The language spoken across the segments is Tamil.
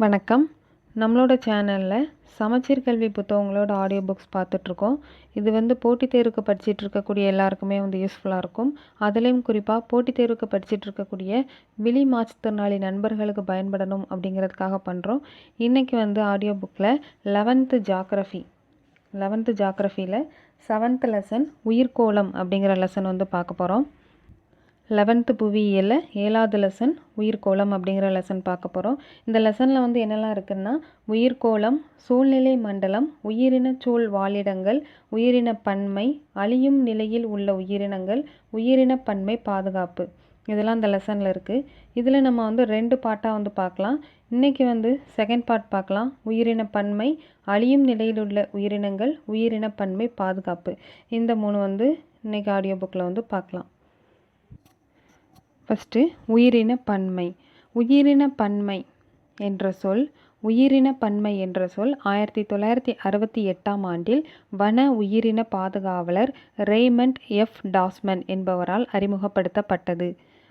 வணக்கம். நம்மளோட சேனலில் சமச்சீர் கல்வி புத்தகங்களோட ஆடியோ புக்ஸ் பார்த்துட்ருக்கோம். இது போட்டித் தேர்வுக்கு படிச்சுட்டு இருக்கக்கூடிய எல்லாருக்குமே யூஸ்ஃபுல்லாக இருக்கும். அதுலேயும் குறிப்பாக போட்டித் தேர்வுக்கு படிச்சுட்டு இருக்கக்கூடிய விழி மாற்றுத்திறனாளி நண்பர்களுக்கு பயன்படணும் அப்படிங்கிறதுக்காக பண்ணுறோம். இன்றைக்கி ஆடியோ புக்கில் 11th ஜாக்ரஃபியில் 7th லெசன் உயிர்கோளம் அப்படிங்கிற லெசன் பார்க்க போகிறோம். 11th புவியியலில் 7வது லெசன் உயிர்கோளம் அப்படிங்கிற லெசன் பார்க்க போகிறோம். இந்த லெசனில் என்னெல்லாம் இருக்குன்னா, உயிர்கோளம், சூழ்நிலை மண்டலம், உயிரினச் சூழ் வாழிடங்கள், உயிரின பன்மை, அழியும் நிலையில் உள்ள உயிரினங்கள், உயிரின பன்மை பாதுகாப்பு, இதெல்லாம் இந்த லெசனில் இருக்குது. இதில் நம்ம 2 பார்ட்டாக பார்க்கலாம். இன்றைக்கி செகண்ட் பார்ட் பார்க்கலாம். உயிரின பன்மை, அழியும் நிலையில் உள்ள உயிரினங்கள், உயிரின பன்மை பாதுகாப்பு, இந்த 3 இன்றைக்கி ஆடியோ புக்கில் பார்க்கலாம். ஃபஸ்ட்டு உயிரின பன்மை. உயிரின பன்மை என்ற சொல் 1968ஆம் ஆண்டில் வன உயிரின பாதுகாவலர் ரெய்மண்ட் எஃப் டாஸ்மன் என்பவரால் அறிமுகப்படுத்தப்பட்டது.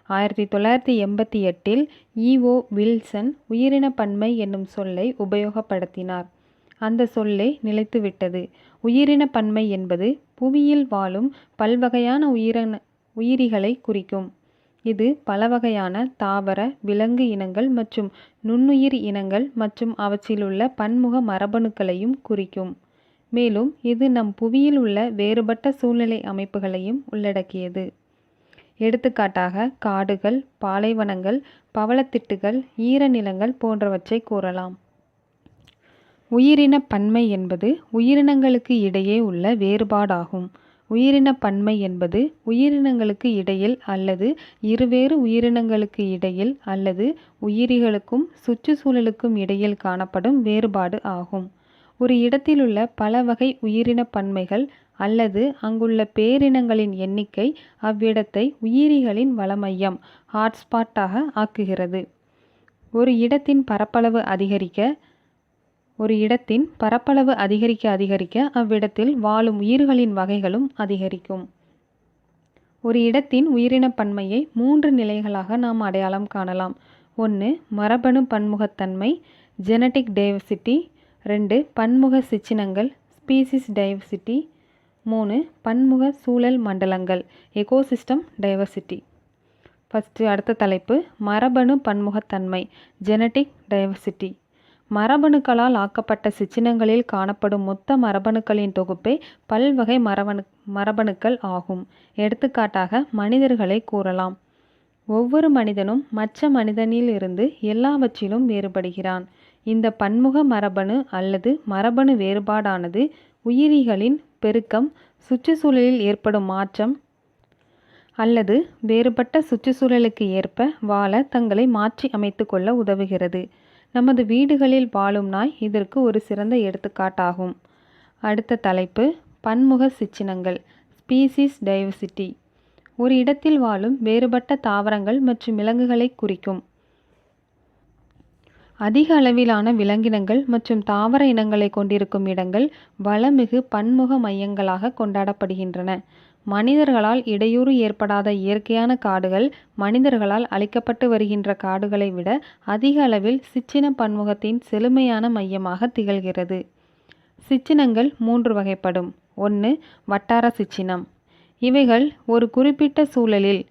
1988இல் இஓ வில்சன் உயிரின பன்மை என்னும் சொல்லை உபயோகப்படுத்தினார். அந்த சொல்லே நிலைத்துவிட்டது. உயிரின பன்மை என்பது புவியில் வாழும் பல்வகையான உயிரிகளை குறிக்கும். இது பல வகையான தாவர, விலங்கு இனங்கள் மற்றும் நுண்ணுயிர் இனங்கள் மற்றும் அவற்றிலுள்ள பன்முக மரபணுக்களையும் குறிக்கும். மேலும் இது நம் புவியில் உள்ள வேறுபட்ட சூழ்நிலை அமைப்புகளையும் உள்ளடக்கியது. எடுத்துக்காட்டாக காடுகள், பாலைவனங்கள், பவளத்திட்டுகள், ஈரநிலங்கள் போன்றவற்றை கூறலாம். உயிரின பன்மை என்பது உயிரினங்களுக்கு இடையே உள்ள வேறுபாடாகும். உயிரின பன்மை என்பது உயிரினங்களுக்கு இடையில் அல்லது இருவேறு உயிரினங்களுக்கு இடையில் அல்லது உயிரிகளுக்கும் சுற்றுச்சூழலுக்கும் இடையில் காணப்படும் வேறுபாடு ஆகும். ஒரு இடத்திலுள்ள பல வகை உயிரின பன்மைகள் அல்லது அங்குள்ள பேரினங்களின் எண்ணிக்கை அவ்விடத்தை உயிரிகளின் வளமையம் ஹாட்ஸ்பாட்டாக ஆக்குகிறது. ஒரு இடத்தின் பரப்பளவு அதிகரிக்க அவ்விடத்தில் வாழும் உயிர்களின் வகைகளும் அதிகரிக்கும். ஒரு இடத்தின் உயிரின பன்மையை 3 நிலைகளாக நாம் அடையாளம் காணலாம். 1. மரபணு பன்முகத்தன்மை ஜெனட்டிக் டைவர்சிட்டி. 2. பன்முக சிற்றினங்கள் ஸ்பீசிஸ் டைவர்சிட்டி. 3. பன்முக சூழல் மண்டலங்கள் எகோசிஸ்டம் டைவர்சிட்டி. ஃபஸ்ட்டு அடுத்த தலைப்பு மரபணு பன்முகத்தன்மை ஜெனட்டிக் டைவர்சிட்டி. மரபணுக்களால் ஆக்கப்பட்ட சிற்றினங்களில் காணப்படும் மொத்த மரபணுக்களின் தொகுப்பே பல்வகை மரபணுக்கள் ஆகும். எடுத்துக்காட்டாக மனிதர்களை கூறலாம். ஒவ்வொரு மனிதனும் மற்ற மனிதனில் இருந்து எல்லாவற்றிலும் வேறுபடுகிறான். இந்த பன்முக மரபணு அல்லது மரபணு வேறுபாடானது உயிரிகளின் பெருக்கம், சுற்றுச்சூழலில் ஏற்படும் மாற்றம் அல்லது வேறுபட்ட சுற்றுச்சூழலுக்கு ஏற்ப வாழ தங்களை மாற்றி அமைத்து கொள்ள உதவுகிறது. நமது வீடுகளில் வாழும் நாய் இதற்கு ஒரு சிறந்த எடுத்துக்காட்டாகும். அடுத்த தலைப்பு பன்முக சிற்றினங்கள் ஸ்பீசிஸ் டைவர்சிட்டி. ஒரு இடத்தில் வாழும் வேறுபட்ட தாவரங்கள் மற்றும் விலங்குகளை குறிக்கும். அதிக அளவிலான விலங்கினங்கள் மற்றும் தாவர இனங்களை கொண்டிருக்கும் இடங்கள் வளமிகு பன்முக மையங்களாக கொண்டாடப்படுகின்றன. மனிதர்களால் இடையூறு ஏற்படாத இயற்கையான காடுகள் மனிதர்களால் அழிக்கப்பட்டு வருகின்ற காடுகளை விட அதிக அளவில் சிற்றின பன்முகத்தின் செழுமையான மையமாக திகழ்கிறது. சிற்றினங்கள் 3 வகைப்படும். 1. வட்டார சிற்றினம். இவைகள் ஒரு குறிப்பிட்ட சூழலில்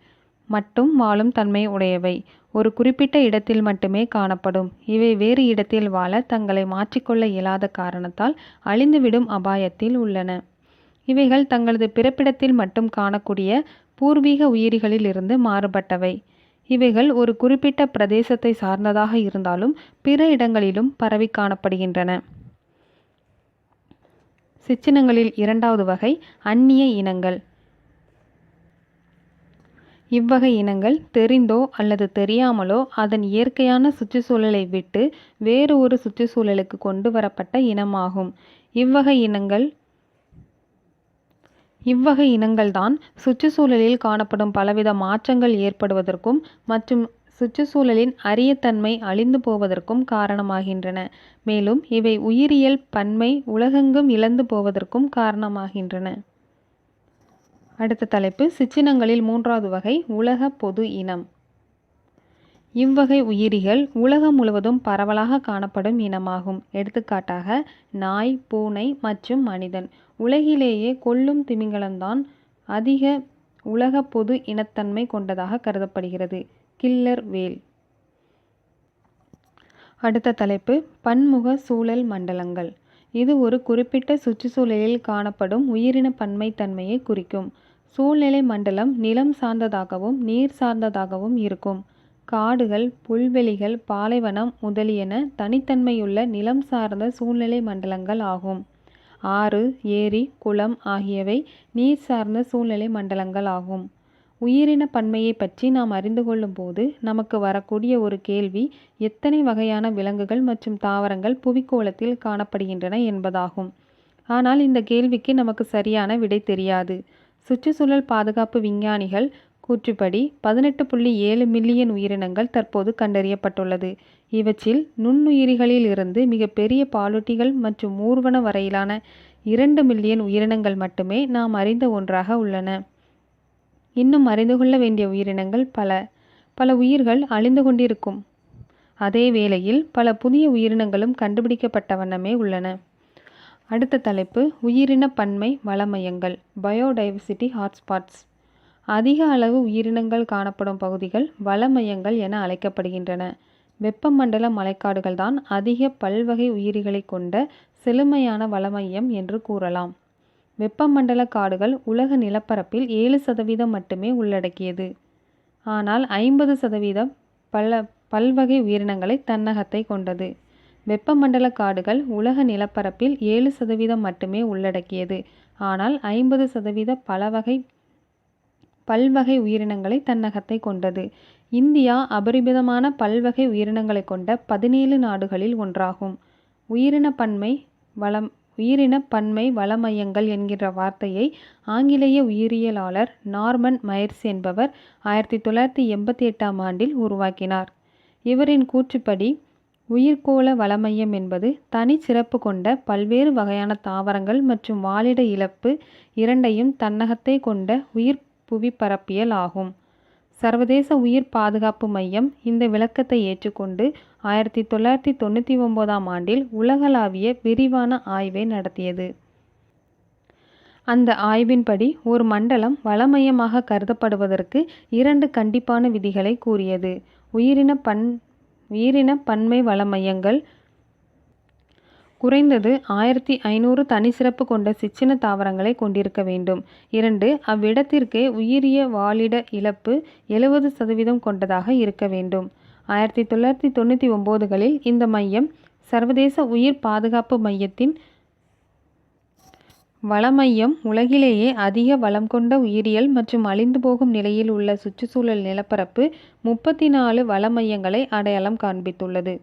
மட்டும் வாழும் தன்மை உடையவை. ஒரு குறிப்பிட்ட இடத்தில் மட்டுமே காணப்படும். இவை வேறு இடத்தில் வாழ தங்களை மாற்றிக்கொள்ள இயலாத காரணத்தால் அழிந்துவிடும் அபாயத்தில் உள்ளன. இவைகள் தங்களது பிறப்பிடத்தில் மட்டும் காணக்கூடிய பூர்வீக உயிரிகளில் இருந்து மாறுபட்டவை. இவைகள் ஒரு குறிப்பிட்ட பிரதேசத்தை சார்ந்ததாக இருந்தாலும் பிற இடங்களிலும் பரவி காணப்படுகின்றன. சிற்றினங்களில் 2வது வகை அந்நிய இனங்கள். இவ்வகை இனங்கள் தெரிந்தோ அல்லது தெரியாமலோ அதன் இயற்கையான சுற்றுச்சூழலை விட்டு வேறு ஒரு சுற்றுச்சூழலுக்கு கொண்டு வரப்பட்ட இனமாகும். இவ்வகை இனங்கள்தான் சுற்றுச்சூழலில் காணப்படும் பலவித மாற்றங்கள் ஏற்படுவதற்கும் மற்றும் சுற்றுச்சூழலின் அரியத்தன்மை அழிந்து போவதற்கும் காரணமாகின்றன. மேலும் இவை உயிரியல் பன்மை உலகெங்கும் இழந்து போவதற்கும் காரணமாகின்றன. அடுத்த தலைப்பு சிற்றினங்களில் 3வது வகை உலக பொது இனம். இவ்வகை உயிரிகள் உலகம் முழுவதும் பரவலாக காணப்படும் இனமாகும். எடுத்துக்காட்டாக நாய், பூனை மற்றும் மனிதன். உலகிலேயே கொல்லும் திமிங்கலம்தான் அதிக உலக பொது இனத்தன்மை கொண்டதாக கருதப்படுகிறது. கில்லர் வேல். அடுத்த தலைப்பு பன்முக சூழல் மண்டலங்கள். இது ஒரு குறிப்பிட்ட சுற்றுச்சூழலில் காணப்படும் உயிரின பன்மைத்தன்மையை குறிக்கும். சூழ்நிலை மண்டலம் நிலம் சார்ந்ததாகவும் நீர் சார்ந்ததாகவும் இருக்கும். காடுகள், புல்வெளிகள், பாலைவனம் முதலியன தனித்தன்மையுள்ள நிலம் சார்ந்த சூழ்நிலை மண்டலங்கள் ஆகும். ஆறு, ஏரி, குளம் ஆகியவை நீர் சார்ந்த சூழ்நிலை மண்டலங்கள் ஆகும். உயிரின பன்மையை பற்றி நாம் அறிந்து கொள்ளும் போது நமக்கு வரக்கூடிய ஒரு கேள்வி எத்தனை வகையான விலங்குகள் மற்றும் தாவரங்கள் புவிக்கோளத்தில் காணப்படுகின்றன என்பதாகும். ஆனால் இந்த கேள்விக்கு நமக்கு சரியான விடை தெரியாது. சுற்றுச்சூழல் பாதுகாப்பு விஞ்ஞானிகள் கூற்றுப்படி 18.7 மில்லியன் உயிரினங்கள் தற்போது கண்டறியப்பட்டுள்ளது. இவற்றில் நுண்ணுயிரிகளில் இருந்து மிகப்பெரிய பாலூட்டிகள் மற்றும் ஊர்வன வரையிலான 2 மில்லியன் உயிரினங்கள் மட்டுமே நாம் அறிந்த ஒன்றாக உள்ளன. இன்னும் அறிந்து கொள்ள வேண்டிய உயிரினங்கள் பல உயிர்கள் அழிந்து கொண்டிருக்கும் அதே வேளையில் பல புதிய உயிரினங்களும் கண்டுபிடிக்கப்பட்ட வண்ணமே உள்ளன. அடுத்த தலைப்பு உயிரின பன்மை வளமையங்கள். Biodiversity hotspots. அதிக அளவு உயிரினங்கள் காணப்படும் பகுதிகள் வளமையங்கள் என அழைக்கப்படுகின்றன. வெப்பமண்டல மழைக்காடுகள் தான் அதிக பல்வகை உயிரிகளை கொண்ட செழுமையான வளமையம் என்று கூறலாம். வெப்பமண்டல காடுகள் உலக நிலப்பரப்பில் 7% மட்டுமே உள்ளடக்கியது. ஆனால் 50% பல்வகை உயிரினங்களை தன்னகத்தை கொண்டது. வெப்பமண்டல காடுகள் உலக நிலப்பரப்பில் 7% மட்டுமே உள்ளடக்கியது. ஆனால் 50% பல்வகை உயிரினங்களை தன்னகத்தை கொண்டது. இந்தியா அபரிமிதமான பல்வகை உயிரினங்களை கொண்ட 17 நாடுகளில் ஒன்றாகும். உயிரின பன்மை வளமையங்கள் என்கிற வார்த்தையை ஆங்கிலேய உயிரியலாளர் நார்மன் மையர்ஸ் என்பவர் 1988ஆம் ஆண்டில் உருவாக்கினார். இவரின் கூற்றுப்படி உயிர்க்கோள வளமையம் என்பது தனி சிறப்பு கொண்ட பல்வேறு வகையான தாவரங்கள் மற்றும் வாழிட இழப்பு இரண்டையும் தன்னகத்தை கொண்ட உயிர் புவிப்பரப்பியல் ஆகும். சர்வதேச உயிர் பாதுகாப்பு மையம் இந்த விளக்கத்தை ஏற்றுக்கொண்டு 1999ஆம் ஆண்டில் உலகளாவிய விரிவான ஆய்வை நடத்தியது. அந்த ஆய்வின்படி ஒரு மண்டலம் வளமையமாக கருதப்படுவதற்கு 2 கண்டிப்பான விதிகளை கூறியது. உயிரின பன்மை வளமையங்கள் குறைந்தது 1500 தனிச்சிறப்பு கொண்ட சிற்றின தாவரங்களை கொண்டிருக்க வேண்டும். 2. அவ்விடத்திற்கே உயிரிய வாழிட இழப்பு 70% கொண்டதாக இருக்க வேண்டும். 1999களில் இந்த மையம் சர்வதேச உயிர் பாதுகாப்பு மையத்தின் வளமையம் உலகிலேயே அதிக வளம் கொண்ட உயிரியல் மற்றும் அழிந்து போகும் நிலையில் உள்ள சுற்றுச்சூழல் நிலப்பரப்பு 34 வளமையங்களை அடையாளம் காண்பித்துள்ளது.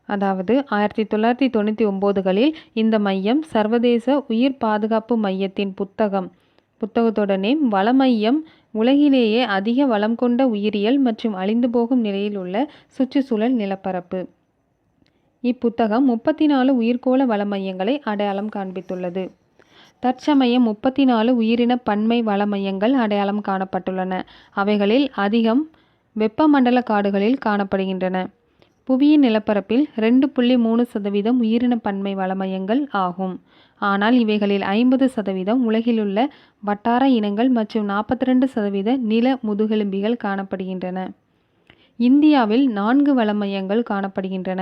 அதாவது 1999களில் இந்த மையம் சர்வதேச உயிர் பாதுகாப்பு மையத்தின் புத்தகத்தோட நேம் வளமையம் உலகிலேயே அதிக வளம் கொண்ட உயிரியல் மற்றும் அழிந்து போகும் நிலையில் உள்ள சுற்றுச்சூழல் நிலப்பரப்பு. இப்புத்தகம் 34 உயிர்க்கோள வளமையங்களை அடையாளம் காண்பித்துள்ளது. தற்சமயம் 34 உயிரின பன்மை வளமையங்கள் அடையாளம் காணப்பட்டுள்ளன. அவைகளில் அதிகம் வெப்பமண்டல காடுகளில் காணப்படுகின்றன. புவியின் நிலப்பரப்பில் 2.3% உயிரின பன்மை வளமையங்கள் ஆகும். ஆனால் இவைகளில் 50% உலகிலுள்ள வட்டார இனங்கள் மற்றும் 42% நில முதுகெலும்பிகள் காணப்படுகின்றன. இந்தியாவில் 4 வளமையங்கள் காணப்படுகின்றன.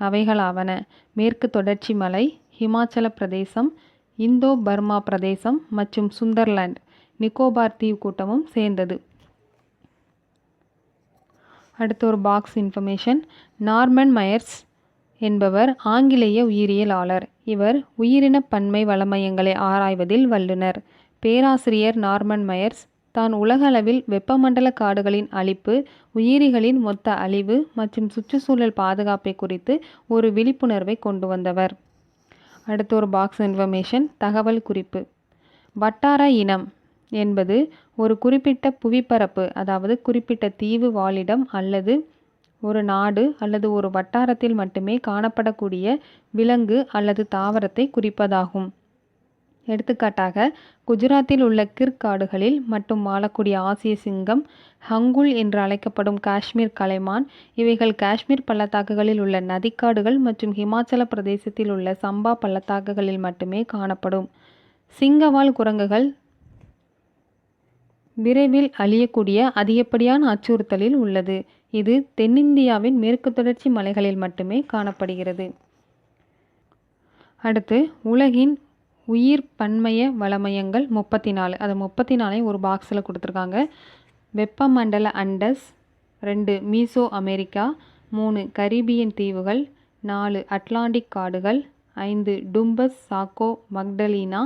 அவைகளாவன: மேற்கு தொடர்ச்சி மலை, ஹிமாச்சல பிரதேசம், இந்தோ பர்மா பிரதேசம் மற்றும் சுந்தர்லாந்து நிக்கோபார் தீவு கூட்டமும் சேர்ந்தது. அடுத்த ஒரு பாக்ஸ் இன்ஃபர்மேஷன். நார்மன் மையர்ஸ் என்பவர் ஆங்கிலேய உயிரியலாளர். இவர் உயிரின பன்மை வளமையங்களை ஆராய்வதில் வல்லுனர். பேராசிரியர் நார்மன் மையர்ஸ் தான் உலகளவில் வெப்பமண்டல காடுகளின் அழிப்பு, உயிரிகளின் மொத்த அழிவு மற்றும் சுற்றுச்சூழல் பாதுகாப்பை குறித்து ஒரு விழிப்புணர்வை கொண்டு வந்தவர். அடுத்த ஒரு பாக்ஸ் இன்ஃபர்மேஷன். தகவல் குறிப்பு. வட்டார இனம் என்பது ஒரு குறிப்பிட்ட புவிப்பரப்பு, அதாவது குறிப்பிட்ட தீவு, வாழிடம் அல்லது ஒரு நாடு அல்லது ஒரு வட்டாரத்தில் மட்டுமே காணப்படக்கூடிய விலங்கு அல்லது தாவரத்தை குறிப்பதாகும். எடுத்துக்காட்டாக குஜராத்தில் உள்ள கிர் காடுகளில் மட்டும் வாழக்கூடிய ஆசிய சிங்கம், ஹங்குல் என்று அழைக்கப்படும் காஷ்மீர் கலைமான், இவைகள் காஷ்மீர் பள்ளத்தாக்குகளில் உள்ள நதிக்காடுகள் மற்றும் ஹிமாச்சல பிரதேசத்தில் உள்ள சம்பா பள்ளத்தாக்குகளில் மட்டுமே காணப்படும். சிங்கவால் குரங்குகள் விரைவில் அழியக்கூடிய அதிகப்படியான அச்சுறுத்தலில் உள்ளது. இது தென்னிந்தியாவின் மேற்கு தொடர்ச்சி மலைகளில் மட்டுமே காணப்படுகிறது. அடுத்து உலகின் உயிர் பன்மய வளமையங்கள் 34. அது 34 ஒரு பாக்ஸில் கொடுத்துருக்காங்க. வெப்பமண்டல அண்டஸ், 2 மீசோ அமெரிக்கா, 3 கரீபியன் தீவுகள், 4 அட்லாண்டிக் காடுகள், 5 டும்பஸ் சாக்கோ மக்டலீனா,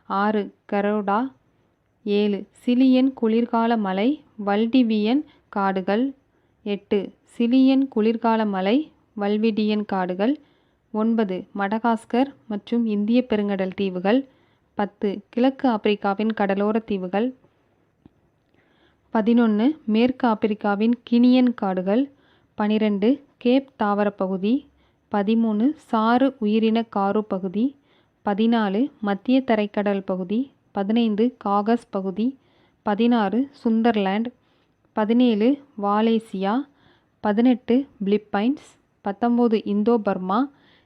6 கரோடா, 7 சிலியன் குளிர்கால மலை வல்டிவியன் காடுகள், 8 சிலியன் குளிர்கால மலை வல்விடியன் காடுகள், 9 மடகாஸ்கர் மற்றும் இந்திய பெருங்கடல் தீவுகள், 10 கிழக்கு ஆப்பிரிக்காவின் கடலோர தீவுகள், 11 மேற்கு ஆப்பிரிக்காவின் கினியன் காடுகள், 12 கேப் தாவரப்பகுதி, 13 சாறு உயிரின காரு பகுதி, 14 மத்திய தரைக்கடல் பகுதி, 15 காகஸ் பகுதி, 16 சுந்தர்லாண்ட், 17 வாலேசியா, 18 பிலிப்பைன்ஸ், 19 இந்தோ பர்மா,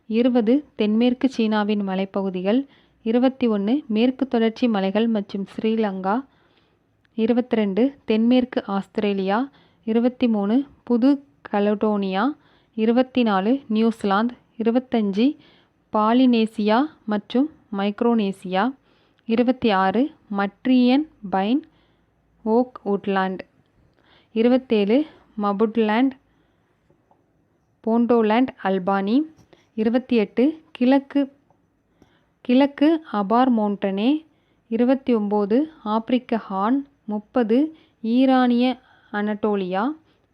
20 தென்மேற்கு சீனாவின் மலைப்பகுதிகள், 21 மேற்கு தொடர்ச்சி மலைகள் மற்றும் ஸ்ரீலங்கா, 22 தென்மேற்கு ஆஸ்திரேலியா, 23 புது கலடோனியா, 24 நியூசிலாந்து, 25 பாலினேசியா மற்றும் Micronesia, 26 Madrean pine oak woodland, 27 Maputaland Pondoland Albany, 28 கிழக்கு அபார் மவுண்டனே, 29 ஆப்பிரிக்க ஹார்ன், 30 ஈரானிய அனடோலியா,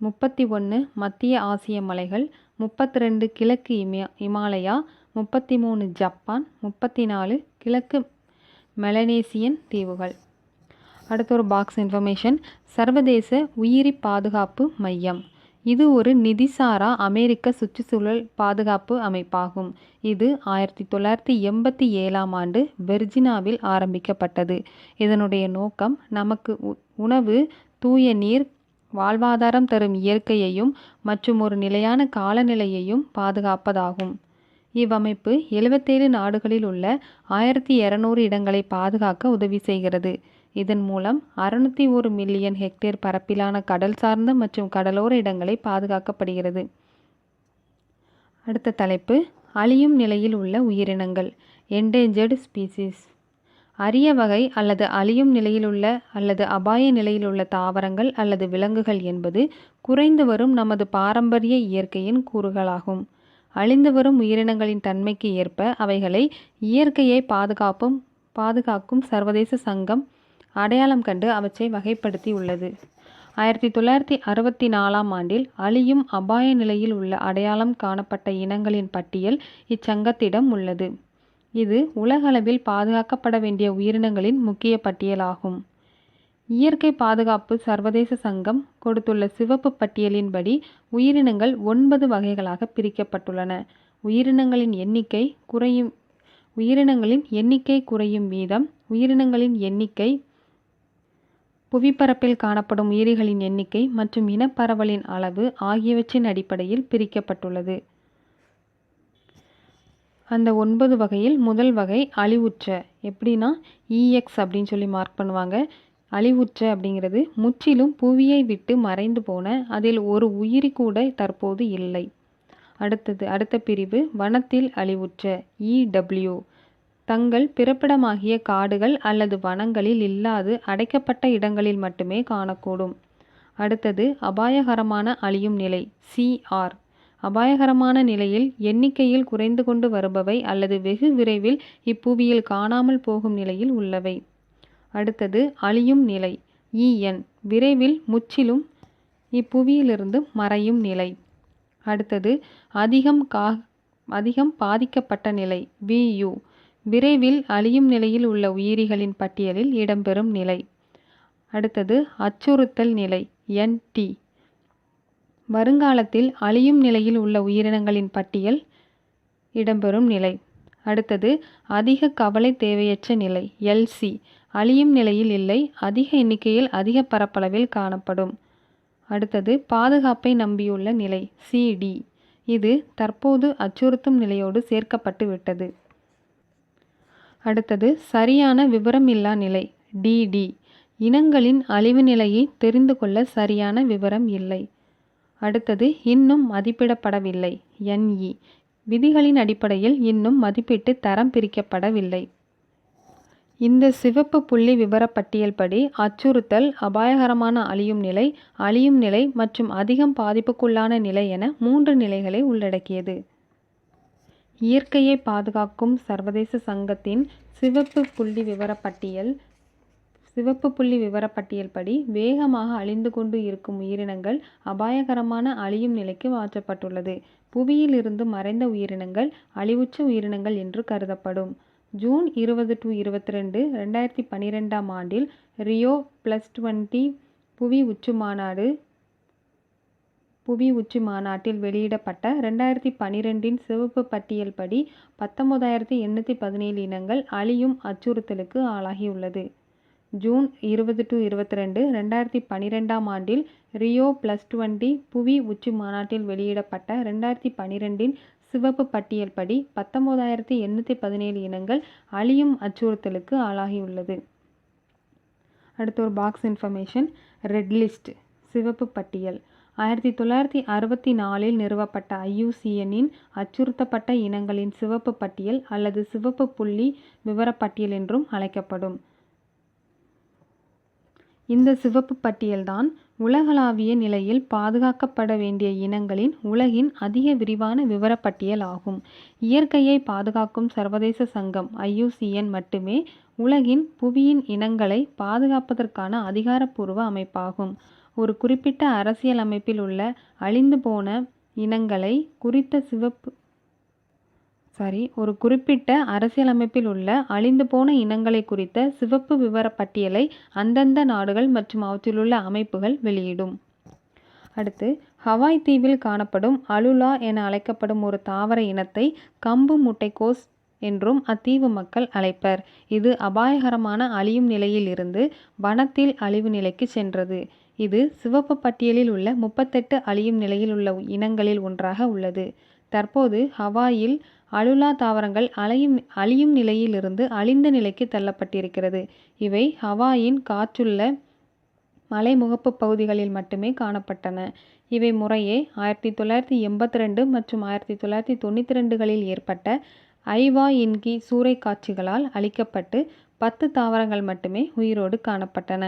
31 மத்திய ஆசிய மலைகள், 32 கிழக்கு இமாலயா, 33 ஜப்பான், 34 கிழக்கு மெலனேசியன் தீவுகள். அடுத்த ஒரு பாக்ஸ் இன்ஃபர்மேஷன். சர்வதேச உயிரி பாதுகாப்பு மையம். இது ஒரு நிதிசாரா அமெரிக்க சுற்றுச்சூழல் பாதுகாப்பு அமைப்பாகும். இது 1987ஆம் ஆண்டு வெர்ஜினாவில் ஆரம்பிக்கப்பட்டது. இதனுடைய நோக்கம் நமக்கு உணவு, தூய நீர், வாழ்வாதாரம் தரும் இயற்கையையும் மற்றும் ஒரு நிலையான காலநிலையையும் பாதுகாப்பதாகும். இவ்வமைப்பு 77 நாடுகளில் உள்ள 1200 இடங்களை பாதுகாக்க உதவி செய்கிறது. இதன் மூலம் 601 மில்லியன் ஹெக்டேர் பரப்பிலான கடல் சார்ந்த மற்றும் கடலோர இடங்களை பாதுகாக்கப்படுகிறது. அடுத்த தலைப்பு அழியும் நிலையில் உள்ள உயிரினங்கள். Endangered species. அரிய வகை அல்லது அழியும் நிலையில் உள்ள அல்லது அபாய நிலையில் உள்ள தாவரங்கள் அல்லது விலங்குகள் என்பது குறைந்து வரும் நமது பாரம்பரிய இயற்கையின் கூறுகளாகும். அழிந்து வரும் உயிரினங்களின் தன்மைக்கு ஏற்ப அவைகளை இயற்கையை பாதுகாக்கும் சர்வதேச சங்கம் அடையாளம் கண்டு அவற்றை வகைப்படுத்தி உள்ளது. 1964ஆம் ஆண்டில் அழியும் அபாய நிலையில் உள்ள அடையாளம் காணப்பட்ட இனங்களின் பட்டியல் இச்சங்கத்திடம் உள்ளது. இது உலகளவில் பாதுகாக்கப்பட வேண்டிய உயிரினங்களின் முக்கிய பட்டியலாகும். இயற்கை பாதுகாப்பு சர்வதேச சங்கம் கொடுத்துள்ள சிவப்பு பட்டியலின்படி உயிரினங்கள் 9 வகைகளாக பிரிக்கப்பட்டுள்ளன. உயிரினங்களின் எண்ணிக்கை குறையும் வீதம், உயிரினங்களின் எண்ணிக்கை, புவிப்பரப்பில் காணப்படும் உயிரிகளின் எண்ணிக்கை மற்றும் இனப்பரவலின் அளவு ஆகியவற்றின் அடிப்படையில் பிரிக்கப்பட்டுள்ளது. அந்த 9 வகையில் முதல் வகை அழிவுற்ற. எப்படின்னா EX அப்படின்னு சொல்லி மார்க் பண்ணுவாங்க. அழிவுற்ற அப்படிங்கிறது முற்றிலும் புவியை விட்டு மறைந்து போன, அதில் ஒரு உயிரி கூட தற்போது இல்லை. அடுத்த பிரிவு வனத்தில் அழிவுற்ற EW. தங்கள் பிறப்பிடமாகிய காடுகள் அல்லது வனங்களில் இல்லாது அடைக்கப்பட்ட இடங்களில் மட்டுமே காணக்கூடும். அடுத்தது அபாயகரமான அழியும் நிலை CR. அபாயகரமான நிலையில் எண்ணிக்கையில் குறைந்து கொண்டு வருபவை அல்லது வெகு விரைவில் இப்புவியில் காணாமல் போகும் நிலையில் உள்ளவை. அடுத்தது அழியும் நிலை EN. விரைவில் முற்றிலும் இப்புவியிலிருந்து மறையும் நிலை. அடுத்தது அதிகம் பாதிக்கப்பட்ட நிலை VU. விரைவில் அழியும் நிலையில் உள்ள உயிரிகளின் பட்டியலில் இடம்பெறும் நிலை. அடுத்தது அச்சுறுத்தல் நிலை NT. வருங்காலத்தில் அழியும் நிலையில் உள்ள உயிரினங்களின் பட்டியல் இடம்பெறும் நிலை. அடுத்தது அதிக கவலை தேவையற்ற நிலை எல்சி, அழியும் நிலையில் இல்லை, அதிக எண்ணிக்கையில் அதிக பரப்பளவில் காணப்படும். அடுத்தது பாதுகாப்பை நம்பியுள்ள நிலை சிடி, இது தற்போது அச்சுறுத்தும் நிலையோடு சேர்க்கப்பட்டு விட்டது. அடுத்தது சரியான விவரமில்லா நிலை டிடி, இனங்களின் அழிவு நிலையை தெரிந்து கொள்ள சரியான விவரம் இல்லை. அடுத்தது இன்னும் மதிப்பிடப்படவில்லை என்இ, விதிகளின் அடிப்படையில் இன்னும் மதிப்பிட்டு தரம் பிரிக்கப்படவில்லை. இந்த சிவப்பு புள்ளி விவரப்பட்டியல் படி அச்சுறுத்தல், அபாயகரமான அழியும் நிலை மற்றும் அதிகம் பாதிப்புக்குள்ளான நிலை என 3 நிலைகளை உள்ளடக்கியது. இயற்கையை பாதுகாக்கும் சர்வதேச சங்கத்தின் சிவப்பு புள்ளி விவரப்பட்டியல் படி வேகமாக அழிந்து கொண்டு இருக்கும் உயிரினங்கள் அபாயகரமான அழியும் நிலைக்கு மாற்றப்பட்டுள்ளது. புவியில் இருந்து மறைந்த உயிரினங்கள் அழிவுற்ற உயிரினங்கள் என்று கருதப்படும். ஜூன் 20-22, 2012 ஆண்டில் ரியோ +20 புவி உச்சி மாநாட்டில் வெளியிடப்பட்ட 2012 சிவப்பு பட்டியல் படி 19,817 இனங்கள் அழியும் அச்சுறுத்தலுக்கு ஆளாகியுள்ளது. ஜூன் 20-22, 2012 ஆண்டில் ரியோ +20 புவி உச்சி மாநாட்டில் வெளியிடப்பட்ட 2012 சிவப்பு பட்டியல் படி 19,817 இனங்கள் அழியும் அச்சுறுத்தலுக்கு ஆளாகியுள்ளது. அடுத்து ஒரு பாக்ஸ் இன்ஃபர்மேஷன். ரெட் லிஸ்ட் சிவப்பு பட்டியல் 1964 நிறுவப்பட்ட IUCN-இன் அச்சுறுத்தப்பட்ட இனங்களின் சிவப்பு பட்டியல் அல்லது சிவப்பு புள்ளி விவரப்பட்டியல் என்றும் அழைக்கப்படும். இந்த சிவப்பு பட்டியல்தான் உலகளாவிய நிலையில் பாதுகாக்கப்பட வேண்டிய இனங்களின் உலகின் அதிக விரிவான விவரப்பட்டியல் ஆகும். இயற்கையை பாதுகாக்கும் சர்வதேச சங்கம் IUCN மட்டுமே உலகின் புவியின் இனங்களை பாதுகாப்பதற்கான அதிகாரப்பூர்வ அமைப்பாகும். ஒரு குறிப்பிட்ட அரசியல் அமைப்பில் உள்ள அழிந்து போன இனங்களை குறித்த சிவப்பு விவரப்பட்டியலை அந்தந்த நாடுகள் மற்றும் அவற்றிலுள்ள அமைப்புகள் வெளியிடும். அடுத்து ஹவாய் தீவில் காணப்படும் அலுலா என அழைக்கப்படும் ஒரு தாவர இனத்தை கம்பு முட்டைக்கோஸ் என்றும் அத்தீவு மக்கள் அழைப்பர். இது அபாயகரமான அழியும் நிலையில் இருந்து வனத்தில் அழிவு நிலைக்கு சென்றது. இது சிவப்பு பட்டியலில் உள்ள 38 அழியும் நிலையில் உள்ள இனங்களில் ஒன்றாக உள்ளது. தற்போது ஹவாயில் அலுலா தாவரங்கள் அழியும் நிலையிலிருந்து அழிந்த நிலைக்கு தள்ளப்பட்டிருக்கிறது. இவை ஹவாயின் காற்றுள்ள மலைமுகப்பு பகுதிகளில் மட்டுமே காணப்பட்டன. இவை முறையே 1982 மற்றும் 1992களில் ஏற்பட்ட ஐவா இன்கி சூறைக்காற்றுகளால் அழிக்கப்பட்டு 10 தாவரங்கள் மட்டுமே உயிரோடு காணப்பட்டன.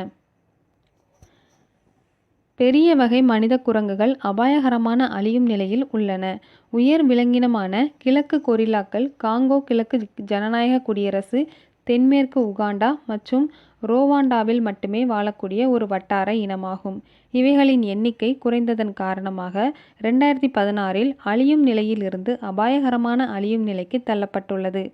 பெரிய வகை மனித குரங்குகள் அபாயகரமான அழியும் நிலையில் உள்ளன. உயர் விலங்கினமான கிழக்கு கொரில்லாக்கள் காங்கோ கிழக்கு ஜனநாயக குடியரசு, தென்மேற்கு உகாண்டா மற்றும் ரோவாண்டாவில் மட்டுமே வாழக்கூடிய ஒரு வட்டார இனமாகும். இவைகளின் எண்ணிக்கை குறைந்ததன் காரணமாக 2016இல் அழியும் நிலையில் இருந்து அபாயகரமான அழியும் நிலைக்கு தள்ளப்பட்டுள்ளது.